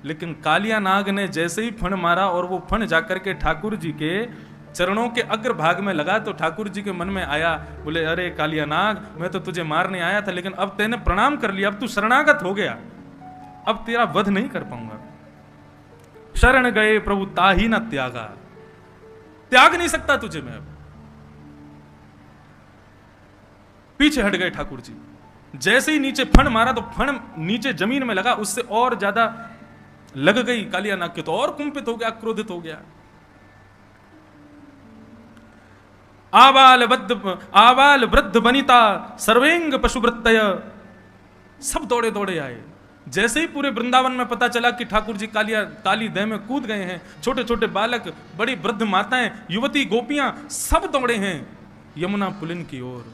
लेकिन कालिया नाग ने जैसे ही फण मारा और वो फण जाकर के ठाकुर जी के चरणों के अग्रभाग में लगा, तो ठाकुर जी के मन में आया, बोले अरे कालिया नाग, मैं तो तुझे मारने आया था, लेकिन अब तेने प्रणाम कर लिया, अब तू शरणागत हो गया, अब तेरा वध नहीं कर पाऊंगा। शरण गए प्रभु ताही न त्यागा, त्याग नहीं सकता तुझे मैं। अब पीछे हट गए ठाकुर जी। जैसे ही नीचे फण मारा तो फण नीचे जमीन में लगा, उससे और ज्यादा लग गई कालिया नाग के, तो और कुंपित हो गया, क्रोधित हो गया। आबाल वृद्ध बनिता सर्वेंग पशुवृत्तय, सब दौड़े दौड़े आए। जैसे ही पूरे वृंदावन में पता चला कि ठाकुर जी काली देह में कूद गए हैं, छोटे छोटे बालक, बड़ी वृद्ध माताएं, युवती, गोपियां, सब दौड़े हैं यमुना पुलिन की ओर।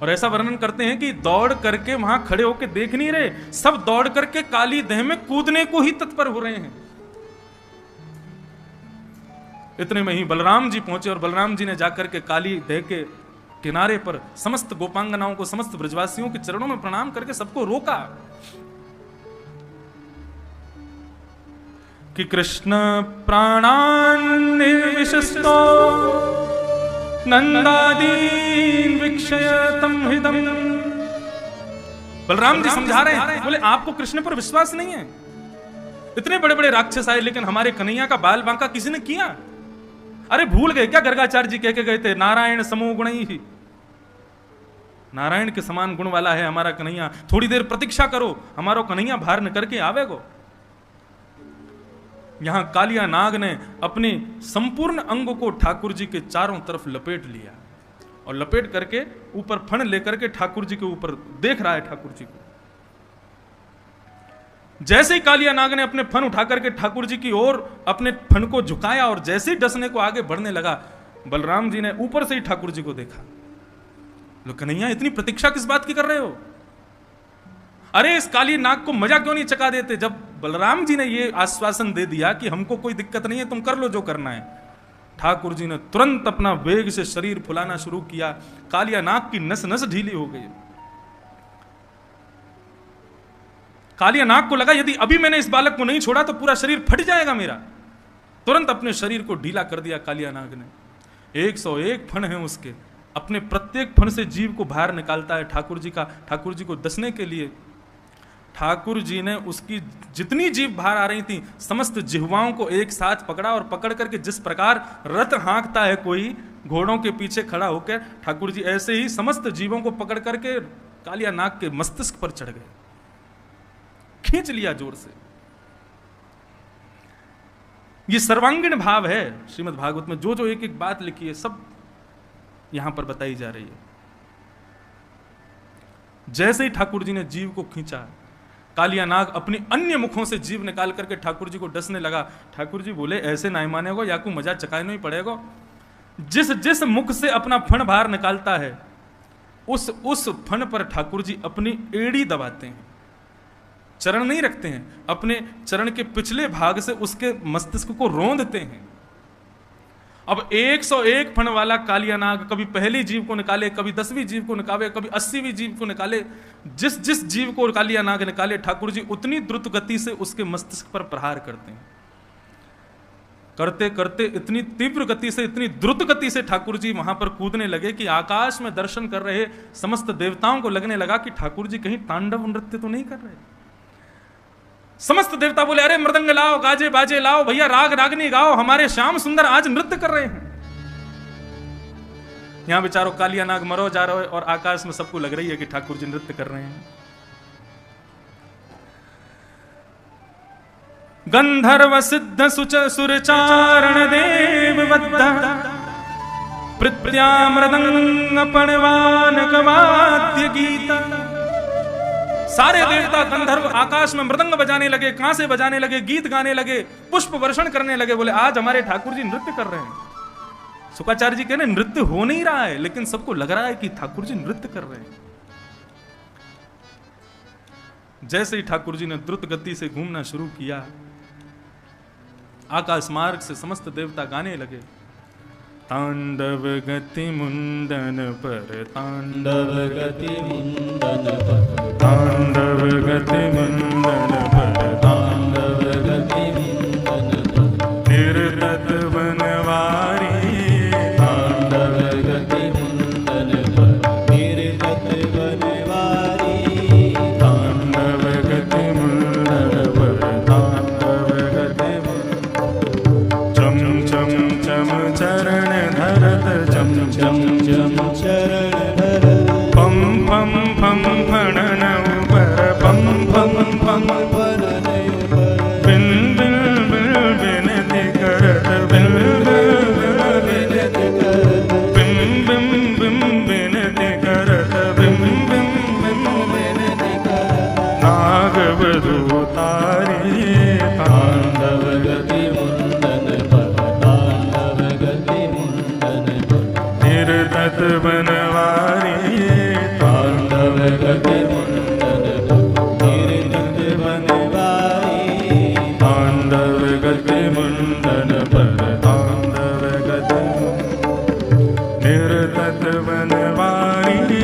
और ऐसा वर्णन करते हैं कि दौड़ करके वहां खड़े होकर देख नहीं रहे, सब दौड़ करके काली देह में कूदने को ही तत्पर हो रहे हैं। इतने में ही बलराम जी पहुंचे, और बलराम जी ने जाकर के काली देह के किनारे पर समस्त गोपांगनाओं को, समस्त ब्रजवासियों के चरणों में प्रणाम करके सबको रोका कि कृष्ण प्राणान निर्विशस्तो नंदादीन विक्षयतम हृदम। बलराम जी समझा रहे हैं, बोले आपको कृष्ण पर विश्वास नहीं है, इतने बड़े बड़े राक्षस आए, लेकिन हमारे कन्हैया का बाल बांका किसी ने किया? अरे भूल गए क्या गर्गाचार्य जी कह के गए थे, नारायण समो गुणई ही, नारायण के समान गुण वाला है हमारा कन्हैया, थोड़ी देर प्रतीक्षा करो, हमारा कन्हैया बाहर निकल के आवेगो। यहां कालिया नाग ने अपने संपूर्ण अंग को ठाकुर जी के चारों तरफ लपेट लिया, और लपेट करके ऊपर फण लेकर के ठाकुर जी के ऊपर देख रहा है ठाकुर जी को। जैसे ही कालिया नाग ने अपने फन उठा करके ठाकुर जी की ओर अपने फन को झुकाया, और जैसे ही डसने को आगे बढ़ने लगा, बलराम जी ने ऊपर से ही ठाकुर जी को देखा। लो कन्हैया, इतनी प्रतीक्षा किस बात की कर रहे हो? अरे इस काली नाग को मजा क्यों नहीं चका देते? जब बलराम जी ने ये आश्वासन दे दिया कि हमको कोई दिक्कत नहीं है, तुम कर लो जो करना है, ठाकुर जी ने तुरंत अपना वेग से शरीर फुलाना शुरू किया। कालिया नाग की नस नस ढीली हो गई। कालिया नाग को लगा यदि अभी मैंने इस बालक को नहीं छोड़ा तो पूरा शरीर फट जाएगा मेरा। तुरंत अपने शरीर को ढीला कर दिया कालिया नाग ने। 101 फण हैं उसके, अपने प्रत्येक फण से जीव को बाहर निकालता है ठाकुर जी को डसने के लिए। ठाकुर जी ने उसकी जितनी जीभ बाहर आ रही थी समस्त जिह्वाओं को एक साथ पकड़ा और पकड़ करके जिस प्रकार रथ हाँकता है कोई घोड़ों के पीछे खड़ा होकर, ठाकुर जी ऐसे ही समस्त जीवों को पकड़ करके कालिया नाग के मस्तिष्क पर चढ़ गए, खींच लिया जोर से। ये सर्वांगीण भाव है श्रीमद् भागवत में। जो जो एक एक बात लिखी है सब यहां पर बताई जा रही है। जैसे ही ठाकुर जी ने जीव को खींचा, कालिया नाग अपनी अन्य मुखों से जीव निकाल करके ठाकुर जी को डसने लगा। ठाकुर जी बोले ऐसे नहीं मानेगो, या को मजा चकाने ही पड़ेगा। जिस जिस मुख से अपना फण बाहर निकालता है उस फण पर ठाकुर जी अपनी एड़ी दबाते हैं, चरण नहीं रखते हैं, अपने चरण के पिछले भाग से उसके मस्तिष्क को रोंदते हैं। अब 101 फण वाला कालिया नाग कभी पहली जीव को निकाले, कभी 10वीं जीव को निकाले, कभी 80वीं जीव को निकाले। जिस जिस जीव को कालिया नाग निकाले ठाकुर जी उतनी द्रुत गति से उसके मस्तिष्क पर प्रहार करते हैं। करते करते इतनी तीव्र गति से, इतनी द्रुत गति से ठाकुर जी वहां पर कूदने लगे कि आकाश में दर्शन कर रहे समस्त देवताओं को लगने लगा कि ठाकुर जी कहीं तांडव नृत्य तो नहीं कर रहे। समस्त देवता बोले अरे मृदंग लाओ, गाजे बाजे लाओ, भैया राग रागनी गाओ, हमारे श्याम सुंदर आज नृत्य कर रहे हैं। यहां बेचारो कालिया नाग मरो जा रहे और आकाश में सबको लग रही है कि ठाकुर जी नृत्य कर रहे हैं। गंधर्व सिद्ध सुच सुरचारण देव बद्ध प्रत्या मृदंग पणवान कवाद्य गीता। सारे देवता गंधर्व आकाश में मृदंग बजाने लगे, कांसे बजाने लगे, गीत गाने लगे, पुष्प वर्षण करने लगे। बोले आज हमारे ठाकुर जी नृत्य कर रहे हैं। शुक्राचार्य जी कह रहे नृत्य हो नहीं रहा है, लेकिन सबको लग रहा है कि ठाकुर जी नृत्य कर रहे हैं। जैसे ही ठाकुर जी ने द्रुत गति से घूमना शुरू किया, आकाश मार्ग से समस्त देवता गाने लगे। तांडव गति मुंडन पर, तांडव गति मुंडन पर, तांडव गति मुंडन पर, तांडव गति मुंडन पर, निर्तत बनवारी, तांडव गति मुंडन पर, निर्तत बनवारी, तांडव गति मुंडन पर, तांडव गति मुंडन। चम चम चम चरण धरत, चम चम चम चरण धरत, पम पम पम फणन ऊपर, पम पम पम फणन ऊपर, बिन बिन बिन बिनति करत, बिन बिन बिनति करत, बिन बिन बिन बिनति करत, बिन बिन बिन बिनति करत, नाग वधू तारी, तांडव गति मुंडन पर, तांडव गति मुंडन पर, निर्तत बनवारी, तांडव गति मुंडन पर, निर्तत बनवारी, तांडव गति मुंडन पर, तांडव गति निर्तत बनवारी,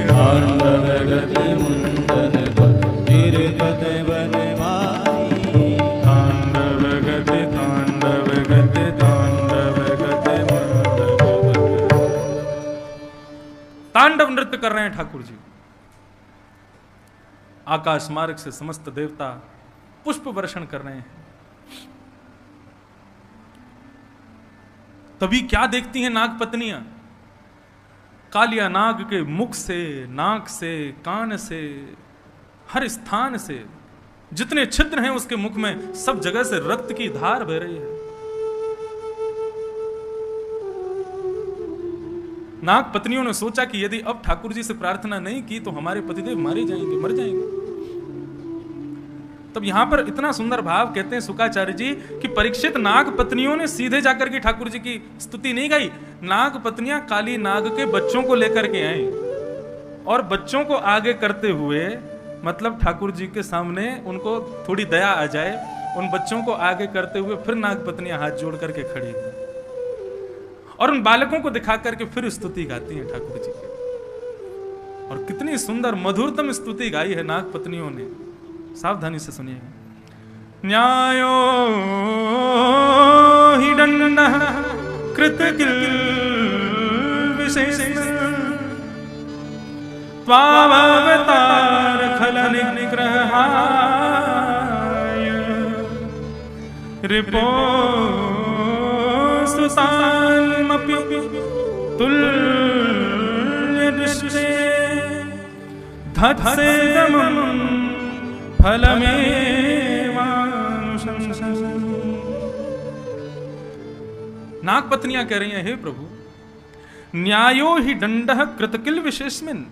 तांडव गति मुंडन पर, निर्तत बनवारी, तांडव गति, तांडव गति, तांडव गति मुंडन। तांडव नृत्य कर रहे हैं ठाकुर जी। आकाश मार्ग से समस्त देवता पुष्प वर्षण कर रहे हैं। तभी क्या देखती हैं नाग पत्नियां? कालिया नाग के मुख से, नाक से, कान से, हर स्थान से जितने छिद्र हैं उसके मुख में सब जगह से रक्त की धार बह रही है। नाग पत्नियों ने सोचा कि यदि अब ठाकुर जी से प्रार्थना नहीं की तो हमारे पतिदेव मारे जाएंगे, मर जाएंगे। तब यहां पर इतना सुंदर भाव कहते हैं शुकाचार्य जी कि परीक्षित नाग पत्नियों ने सीधे जाकर के ठाकुर जी की स्तुति नहीं गाई। नाग पत्नियां काली नाग के बच्चों को लेकर के आई और बच्चों को आगे करते हुए, मतलब ठाकुर जी के सामने उनको थोड़ी दया आ जाए, उन बच्चों को आगे करते हुए फिर नाग पत्नियां हाथ जोड़ करके खड़ी हुई। और उन बालकों को दिखा करके फिर स्तुति गाती हैं ठाकुर जी की। और कितनी सुंदर मधुरतम स्तुति गाई है नाग पत्नियों ने, सावधानी से सुनिएगा। न्यायो हि दण्डः कृतकिल विशेषेण त्वावतार खल निग्रहाय रिपो सुतान्मपि तुल्य दृष्टे धत्सेदमं फलमेवानुशंसन्। नाग पत्नियां कह रही हैं, हे प्रभु, न्यायो ही दंडः कृतकिल विशेषमिन।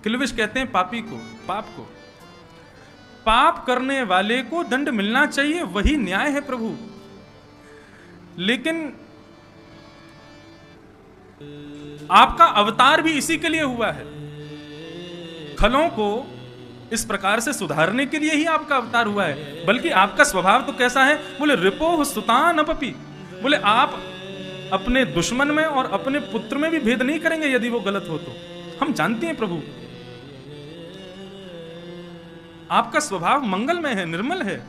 किलविश कहते हैं पापी को, पाप को। पाप करने वाले को दंड मिलना चाहिए, वही न्याय है प्रभु। लेकिन आपका अवतार भी इसी के लिए हुआ है, खलों को इस प्रकार से सुधारने के लिए ही आपका अवतार हुआ है। बल्कि आपका स्वभाव तो कैसा है, बोले रिपोह सुतान अपपि, बोले आप अपने दुश्मन में और अपने पुत्र में भी भेद नहीं करेंगे यदि वो गलत हो तो। हम जानते हैं प्रभु आपका स्वभाव मंगलमय है, निर्मल है,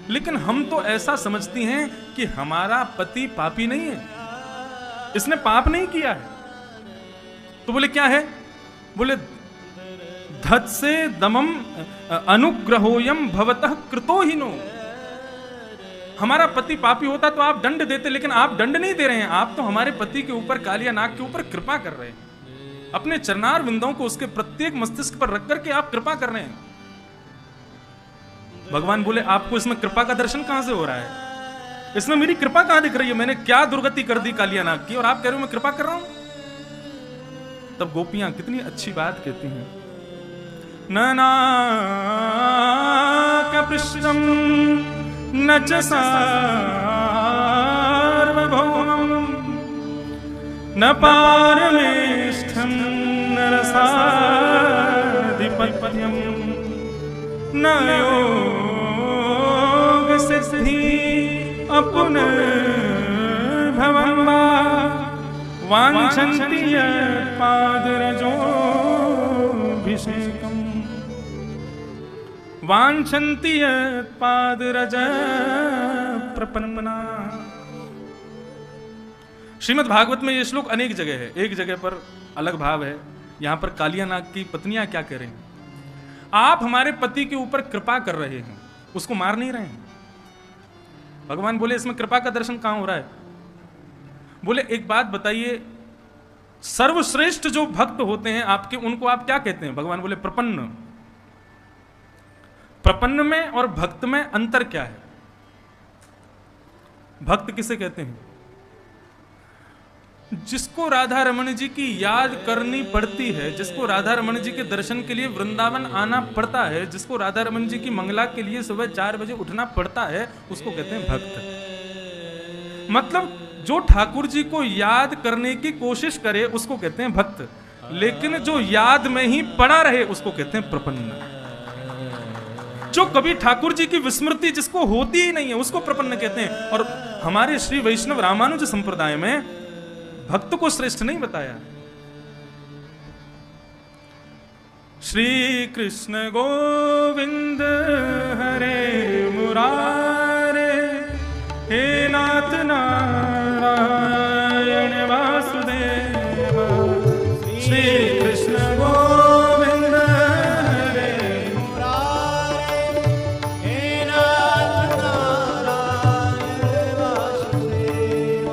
लेकिन हम तो ऐसा समझती हैं कि हमारा पति पापी नहीं है, इसने पाप नहीं किया है। तो बोले क्या है, बोले धत्से दमम अनुग्रहोयम भवतः कृतो ही नो। हमारा पति पापी होता तो आप दंड देते, लेकिन आप दंड नहीं दे रहे हैं, आप तो हमारे पति के ऊपर, कालिया नाग के ऊपर कृपा कर रहे हैं। अपने चरणार विंदों को उसके प्रत्येक मस्तिष्क पर रख करके आप कृपा कर रहे हैं। भगवान बोले आपको इसमें कृपा का दर्शन कहां से हो रहा है, इसमें मेरी कृपा कहां दिख रही है, मैंने क्या दुर्गति कर दी कालिया नाग की और आप कह रहे हो मैं कृपा कर रहा हूं। तब गोपियां कितनी अच्छी बात कहती हैं, ननाकपृष्ठं न च सार्वभौमं न पारमेष्ठं न रसाधिपत्यं न योगसिद्धि अपुनर्भवं वा वाञ्छन्ति यत्पादरजोऽभिषेकम् वाञ्छन्ति यत्पादरज प्रपन्ना। श्रीमद् भागवत में ये श्लोक अनेक जगह है, एक जगह पर अलग भाव है। यहां पर कालिया नाग की पत्नियां क्या कह रही हैं, आप हमारे पति के ऊपर कृपा कर रहे हैं, उसको मार नहीं रहे हैं। भगवान बोले इसमें कृपा का दर्शन कहां हो रहा है। बोले एक बात बताइए, सर्वश्रेष्ठ जो भक्त होते हैं आपके, उनको आप क्या कहते हैं। भगवान बोले प्रपन्न। प्रपन्न में और भक्त में अंतर क्या है। भक्त किसे कहते हैं, जिसको राधा रमण जी की याद करनी पड़ती है, जिसको राधा रमण जी के दर्शन के लिए वृंदावन आना पड़ता है, जिसको राधा रमण जी की मंगला के लिए सुबह 4 बजे उठना पड़ता है, उसको कहते हैं भक्त। मतलब जो ठाकुर जी को याद करने की कोशिश करे उसको कहते हैं भक्त, लेकिन जो याद में ही पड़ा रहे उसको कहते हैं प्रपन्न। जो कभी ठाकुर जी की विस्मृति जिसको होती ही नहीं है उसको प्रपन्न कहते हैं। और हमारे श्री वैष्णव रामानुज संप्रदाय में भक्त को श्रेष्ठ नहीं बताया। श्री कृष्ण गोविंद हरे मुरारे, हे नाथ नारायण वासुदेव। श्री कृष्ण गोविंद हरे मुरारे, हे नाथ नारायण वासुदेव।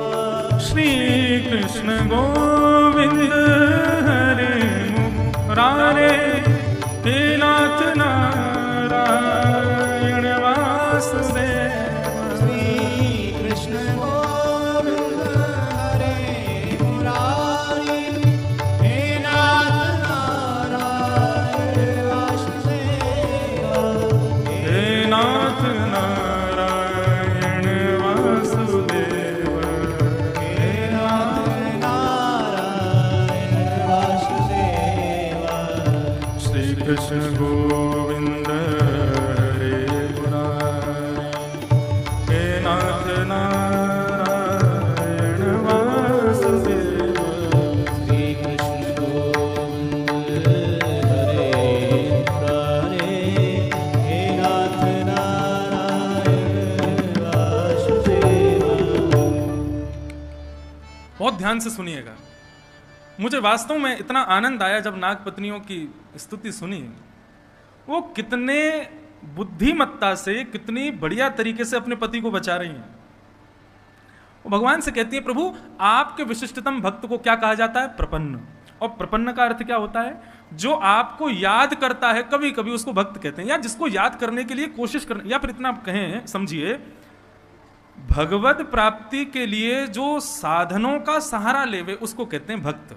श्री कृष्ण गोविंद हरे मुरारे, हे नाथ नारायण वासुदेव। श्री कृष्ण गोविंद हरे मुरारे, हे नाथ नारायण वासुदेव। हे नाथ नारायण वासुदेव। हे नाथ नारायण वासुदेव। श्री कृष्ण गोविंद हरे मुरारे, हे नाथ नारायण वासुदेव। ध्यान से सुनिएगा। मुझे वास्तव में इतना आनंद आया जब नागपत्नियों की स्तुति सुनी। वो कितने बुद्धिमत्ता से, कितनी बढ़िया तरीके से अपने पति को बचा रही हैं। वो भगवान से कहती है, प्रभु आपके विशिष्टतम भक्त को क्या कहा जाता है? प्रपन्न। और प्रपन्न का अर्थ क्या होता है? जो आपको याद करता है कभी कभी, उसको भक्त कहते हैं, या जिसको याद करने के लिए कोशिश करने, या फिर इतना कहें, समझिए, भगवत प्राप्ति के लिए जो साधनों का सहारा लेवे उसको कहते हैं भक्त,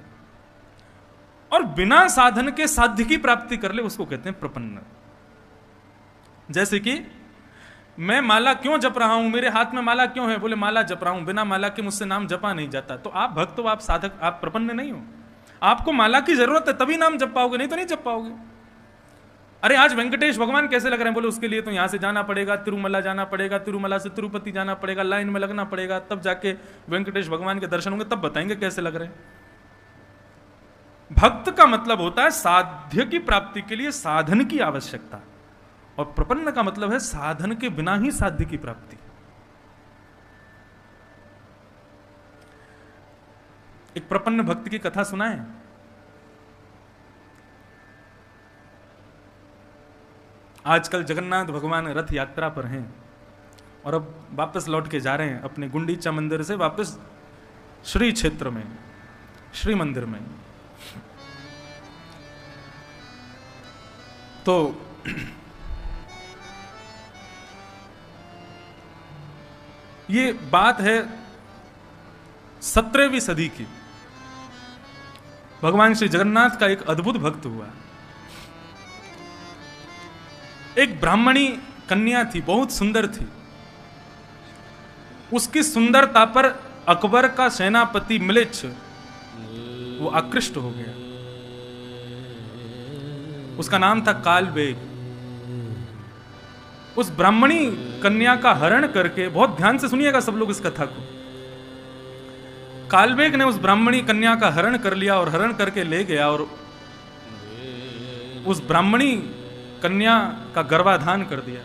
और बिना साधन के साध्य की प्राप्ति कर ले उसको कहते हैं प्रपन्न। जैसे कि मैं माला क्यों जप रहा हूं, मेरे हाथ में माला क्यों है? बोले माला जप रहा हूं, बिना माला के मुझसे नाम जपा नहीं जाता। तो आप भक्त हो, आप साधक, आप प्रपन्न नहीं हो। आपको माला की जरूरत है तभी नाम जप पाओगे, नहीं तो नहीं जप पाओगे। अरे आज वेंकटेश भगवान कैसे लग रहे हैं? बोले उसके लिए तो यहां से जाना पड़ेगा, तिरुमला जाना पड़ेगा, तिरुमला से तिरुपति जाना पड़ेगा, लाइन में लगना पड़ेगा, तब जाके वेंकटेश भगवान के दर्शन होंगे, तब बताएंगे कैसे लग रहे हैं। भक्त का मतलब होता है साध्य की प्राप्ति के लिए साधन की आवश्यकता, और प्रपन्न का मतलब है साधन के बिना ही साध्य की प्राप्ति। एक प्रपन्न भक्त की कथा सुनाएं। आजकल जगन्नाथ भगवान रथ यात्रा पर हैं और अब वापस लौट के जा रहे हैं अपने गुंडीचा मंदिर से वापस श्री क्षेत्र में, श्री मंदिर में। तो ये बात है 17वीं सदी की। भगवान श्री जगन्नाथ का एक अद्भुत भक्त हुआ। एक ब्राह्मणी कन्या थी, बहुत सुंदर थी। उसकी सुंदरता पर अकबर का सेनापति म्लेच्छ वो आकृष्ट हो गया। उसका नाम था कालबेग। उस ब्राह्मणी कन्या का हरण करके, बहुत ध्यान से सुनिएगा सब लोग इस कथा को, कालबेग ने उस ब्राह्मणी कन्या का हरण कर लिया और हरण करके ले गया और उस ब्राह्मणी कन्या का गर्भाधान कर दिया।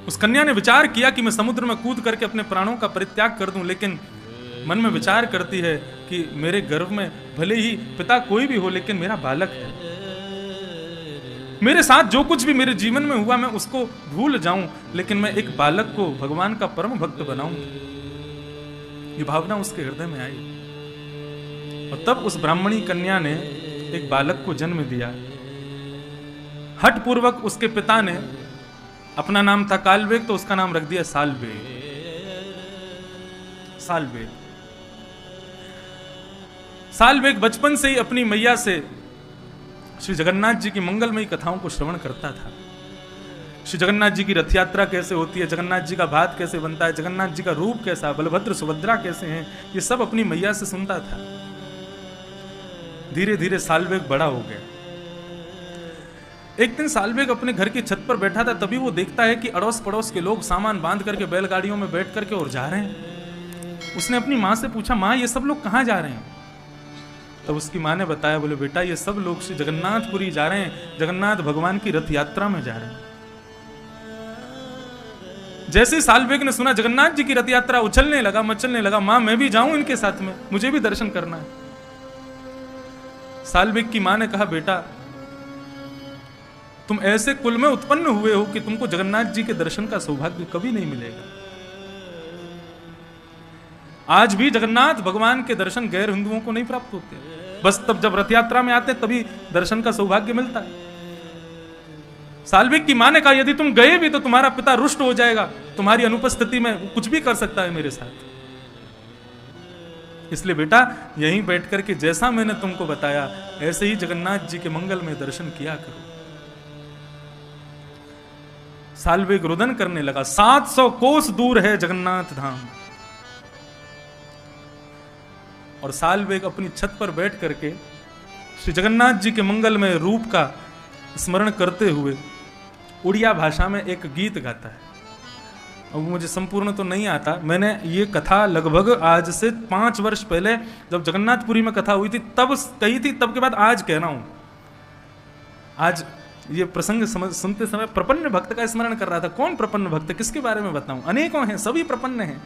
उस कन्या ने विचार किया कि मैं समुद्र में कूद करके अपने प्राणों का परित्याग कर दूं, लेकिन मन में विचार करती है कि मेरे गर्भ में भले ही पिता कोई भी हो, लेकिन मेरा बालक है। मेरे साथ जो कुछ भी मेरे जीवन में हुआ मैं उसको भूल जाऊं, लेकिन मैं एक बालक को भगवान का परम भक्त बनाऊं। ये भावना उसके हृदय में आई और तब उस ब्राह्मणी कन्या ने एक बालक को जन्म दिया। हठ पूर्वक उसके पिता ने, अपना नाम था कालबेग, तो उसका नाम रख दिया सालबेग। सालबेग सालबेग बचपन से ही अपनी मैया से श्री जगन्नाथ जी की मंगलमयी कथाओं को श्रवण करता था। श्री जगन्नाथ जी की रथ यात्रा कैसे होती है, जगन्नाथ जी का भात कैसे बनता है, जगन्नाथ जी का रूप कैसा, बलभद्र सुभद्रा कैसे हैं, ये सब अपनी मैया से सुनता था। धीरे धीरे सालबेग बड़ा हो गया। एक दिन सालबेग अपने घर की छत पर बैठा था, तभी वो देखता है कि अड़ोस पड़ोस के लोग सामान बांध करके बैलगाड़ियों में बैठ करके और जा रहे हैं। उसने अपनी माँ से पूछा, माँ ये सब लोग कहाँ जा रहे हैं? तब उसकी माँ ने बताया, बोले बेटा ये सब लोग श्री जगन्नाथपुरी जा रहे हैं, जगन्नाथ भगवान की रथ यात्रा में जा रहे हैं। जैसे ही सालबेग ने सुना जगन्नाथ जी की रथ यात्रा, उछलने लगा, मचलने लगा, माँ मैं भी जाऊं इनके साथ में, मुझे भी दर्शन करना है। सालबेग की माँ ने कहा, बेटा तुम ऐसे कुल में उत्पन्न हुए हो कि तुमको जगन्नाथ जी के दर्शन का सौभाग्य कभी नहीं मिलेगा। आज भी जगन्नाथ भगवान के दर्शन गैर हिंदुओं को नहीं प्राप्त होते, बस तब जब रथ यात्रा में आते तभी दर्शन का सौभाग्य मिलता है। सालबेग की मां ने कहा, यदि तुम गए भी तो तुम्हारा पिता रुष्ट हो जाएगा, तुम्हारी अनुपस्थिति में कुछ भी कर सकता है मेरे साथ। इसलिए बेटा यहीं बैठ करके जैसा मैंने तुमको बताया ऐसे ही जगन्नाथ जी के मंगल में दर्शन किया करो। सालबेग रुदन करने लगा। 700 कोस दूर है जगन्नाथ धाम, और सालबेग अपनी छत पर बैठ करके श्री जगन्नाथ जी के मंगलमय रूप का स्मरण करते हुए उड़िया भाषा में एक गीत गाता है। अब मुझे संपूर्ण तो नहीं आता, मैंने ये कथा लगभग आज से 5 वर्ष पहले जब जगन्नाथपुरी में कथा हुई थी तब कही थी, तब के बाद आज कह रहा हूं। आज ये प्रसंग सुनते समय प्रपन्न भक्त का स्मरण कर रहा था। कौन प्रपन्न भक्त, किसके बारे में बताऊं? अनेकों हैं, सभी प्रपन्न हैं,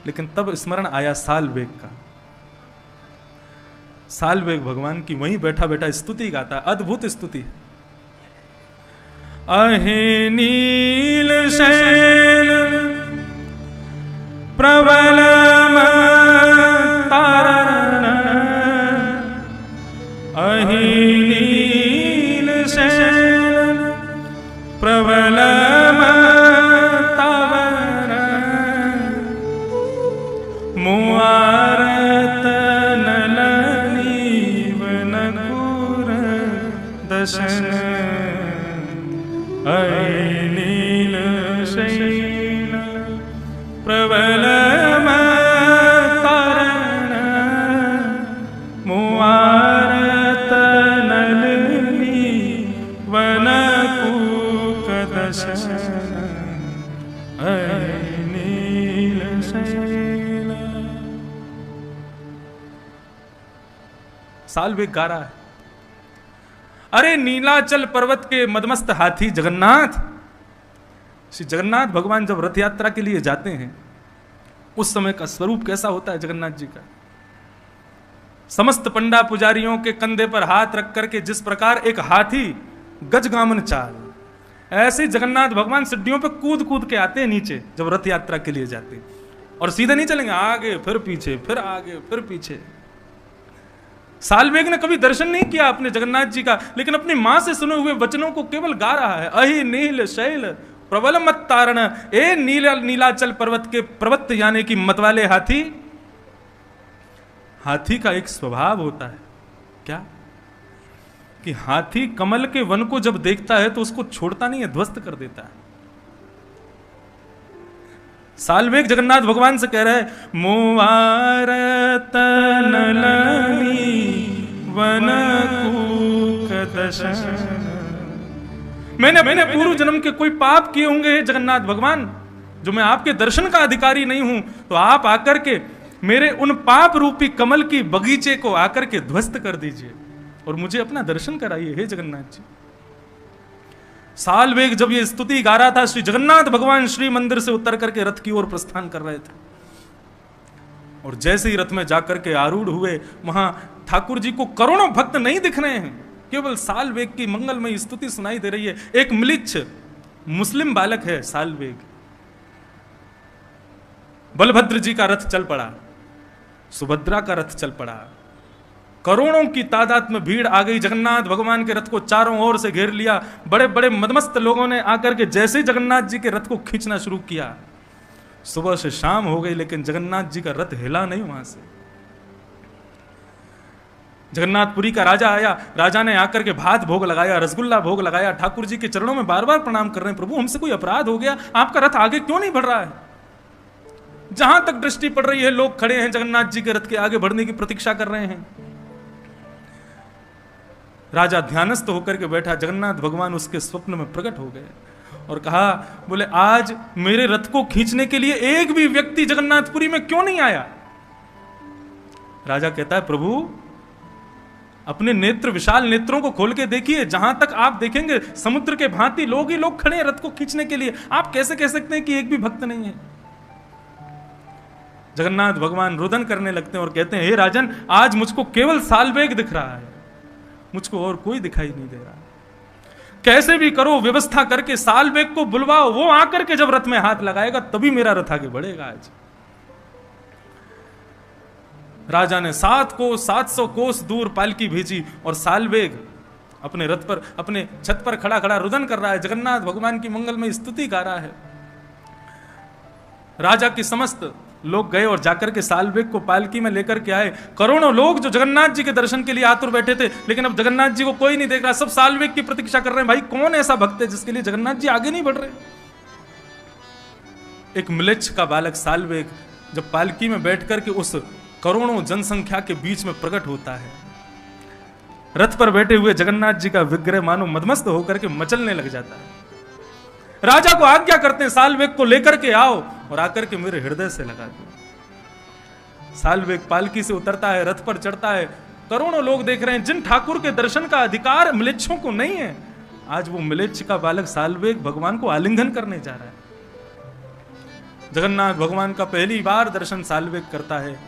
लेकिन तब स्मरण आया सालवेग का। सालवेग भगवान की वहीं बैठा बैठा स्तुति गाता, अद्भुत स्तुति। अहे नील शैल प्रबल तारण, अहे नील शैल प्रबल तारण, मुआरत नलनीव नकुर दशन, अहे नील शैल प्रबल तारण, मुआरत नलनीव नकुर दशन, अहे नील शैल। सालवेग गा रहा है, अरे नीलाचल पर्वत के मदमस्त हाथी जगन्नाथ। श्री जगन्नाथ भगवान जब रथ यात्रा के लिए जाते हैं, उस समय का स्वरूप कैसा होता है जगन्नाथ जी का। समस्त पंडा पुजारियों के कंधे पर हाथ रख करके जिस प्रकार एक हाथी गजगामन चाल, ऐसे जगन्नाथ भगवान सिड्डियों पर कूद कूद के आते हैं नीचे जब रथ यात्रा के लिए जाते हैं। और सीधे नहीं चलेंगे, आगे फिर पीछे, फिर आगे फिर पीछे। सालवेग ने कभी दर्शन नहीं किया अपने जगन्नाथ जी का, लेकिन अपनी मां से सुने हुए वचनों को केवल गा रहा है। अहि नील शैल प्रबल मत तारण, ए नीलाचल पर्वत के पर्वत यानी कि मत वाले हाथी। हाथी का एक स्वभाव होता है क्या, कि हाथी कमल के वन को जब देखता है तो उसको छोड़ता नहीं है, ध्वस्त कर देता है। सालवेग जगन्नाथ भगवान से कह रहा है, मुआरत नलनी वनकूक दशन। मैंने पूर्व जन्म के कोई पाप किए होंगे जगन्नाथ भगवान, जो मैं आपके दर्शन का अधिकारी नहीं हूं, तो आप आकर के मेरे उन पाप रूपी कमल की बगीचे को आकर के ध्वस्त कर दीजिए और मुझे अपना दर्शन कराइए, हे जगन्नाथ जी। सालवेग जब ये स्तुति गा रहा था, श्री जगन्नाथ भगवान श्री मंदिर से उतर करके रथ की ओर प्रस्थान कर रहे थे। और जैसे ही रथ में जाकर के आरूढ़ हुए, वहां ठाकुर जी को करोड़ों भक्त नहीं दिख रहे हैं, केवल सालवेग की मंगलमयी स्तुति सुनाई दे रही है। एक म्लेच्छ मुस्लिम बालक है सालवेग। बलभद्र जी का रथ चल पड़ा, सुभद्रा का रथ चल पड़ा, करोड़ों की तादाद में भीड़ आ गई। जगन्नाथ भगवान के रथ को चारों ओर से घेर लिया। बड़े बड़े मदमस्त लोगों ने आकर के जैसे जगन्नाथ जी के रथ को खींचना शुरू किया। सुबह से शाम हो गई, लेकिन जगन्नाथ जी का रथ हिला नहीं वहां से। जगन्नाथपुरी का राजा आया, राजा ने आकर के भात भोग लगाया, रसगुल्ला भोग लगाया, ठाकुर जी के चरणों में बार बार प्रणाम कर रहे हैं, प्रभु हमसे कोई अपराध हो गया, आपका रथ आगे क्यों नहीं बढ़ रहा है। जहां तक दृष्टि पड़ रही है लोग खड़े हैं जगन्नाथ जी के रथ के आगे बढ़ने की प्रतीक्षा कर रहे हैं। राजा ध्यानस्थ होकर के बैठा, जगन्नाथ भगवान उसके स्वप्न में प्रकट हो गए और कहा, बोले आज मेरे रथ को खींचने के लिए एक भी व्यक्ति जगन्नाथपुरी में क्यों नहीं आया। राजा कहता है, प्रभु अपने नेत्र, विशाल नेत्रों को खोल के देखिए, जहां तक आप देखेंगे समुद्र के भांति लोग ही लोग खड़े हैं रथ को खींचने के लिए, आप कैसे कह सकते हैं कि एक भी भक्त नहीं है। जगन्नाथ भगवान रुदन करने लगते हैं और कहते हैं, हे राजन, आज मुझको केवल सालवेग दिख रहा है, मुझको और कोई दिखाई नहीं दे रहा। कैसे भी करो व्यवस्था करके सालवेग को बुलवाओ, वो आकर के जब रथ में हाथ लगाएगा तभी मेरा रथ आगे बढ़ेगा। आज राजा ने 700 कोस दूर पालकी भेजी और सालवेग अपने रथ पर, अपने छत पर खड़ा खड़ा रुदन कर रहा है, जगन्नाथ भगवान की मंगलमय स्तुति गा रहा है। राजा की समस्त लोग गए और जाकर के सालवेग को पालकी में लेकर के आए। करोड़ों लोग जो जगन्नाथ जी के दर्शन के लिए आतुर बैठे थे, लेकिन अब जगन्नाथ जी को कोई नहीं देख रहा, सब सालवेग की प्रतीक्षा कर रहे हैं। भाई कौन ऐसा भक्त है जिसके लिए जगन्नाथ जी आगे नहीं बढ़ रहे। एक म्लेच्छ का बालक सालवेग जब पालकी में बैठ करके उस करोड़ों जनसंख्या के बीच में प्रकट होता है, रथ पर बैठे हुए जगन्नाथ जी का विग्रह मानो मदमस्त होकर के मचलने लग जाता है। राजा को आज्ञा करते हैं, सालवेग को लेकर के आओ और आकर के मेरे हृदय से लगा दो। सालवेग पालकी से उतरता है, रथ पर चढ़ता है। करोड़ों लोग देख रहे हैं, जिन ठाकुर के दर्शन का अधिकार म्लेच्छों को नहीं है, आज वो म्लेच्छ का बालक सालवेग भगवान को आलिंगन करने जा रहा है। जगन्नाथ भगवान का पहली बार दर्शन साल्वेग करता है।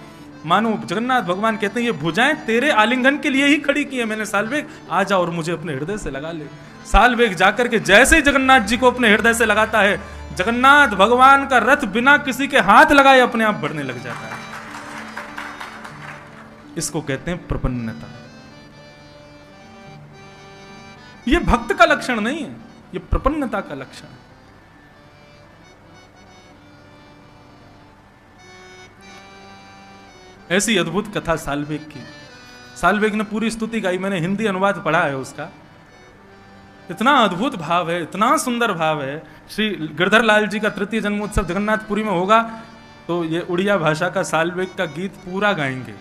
मानो जगन्नाथ भगवान कहते हैं ये भुजाएं तेरे आलिंगन के लिए ही खड़ी की है मैंने साल्वेग, आ जा और मुझे अपने हृदय से लगा ले। साल्वेग जाकर के जैसे ही जगन्नाथ जी को अपने हृदय से लगाता है, जगन्नाथ भगवान का रथ बिना किसी के हाथ लगाए अपने आप बढ़ने लग जाता है। इसको कहते हैं प्रपन्नता। ये भक्त का लक्षण नहीं है, ये प्रपन्नता का लक्षण है। ऐसी अद्भुत कथा साल्वेग की। साल्वेग ने पूरी स्तुति गाई, मैंने हिंदी अनुवाद पढ़ा है उसका। इतना अद्भुत भाव है, इतना सुंदर भाव है। श्री गिरधर लाल जी का तृतीय जन्मोत्सव जगन्नाथपुरी में होगा तो ये उड़िया भाषा का साल्वेग का गीत पूरा गाएंगे।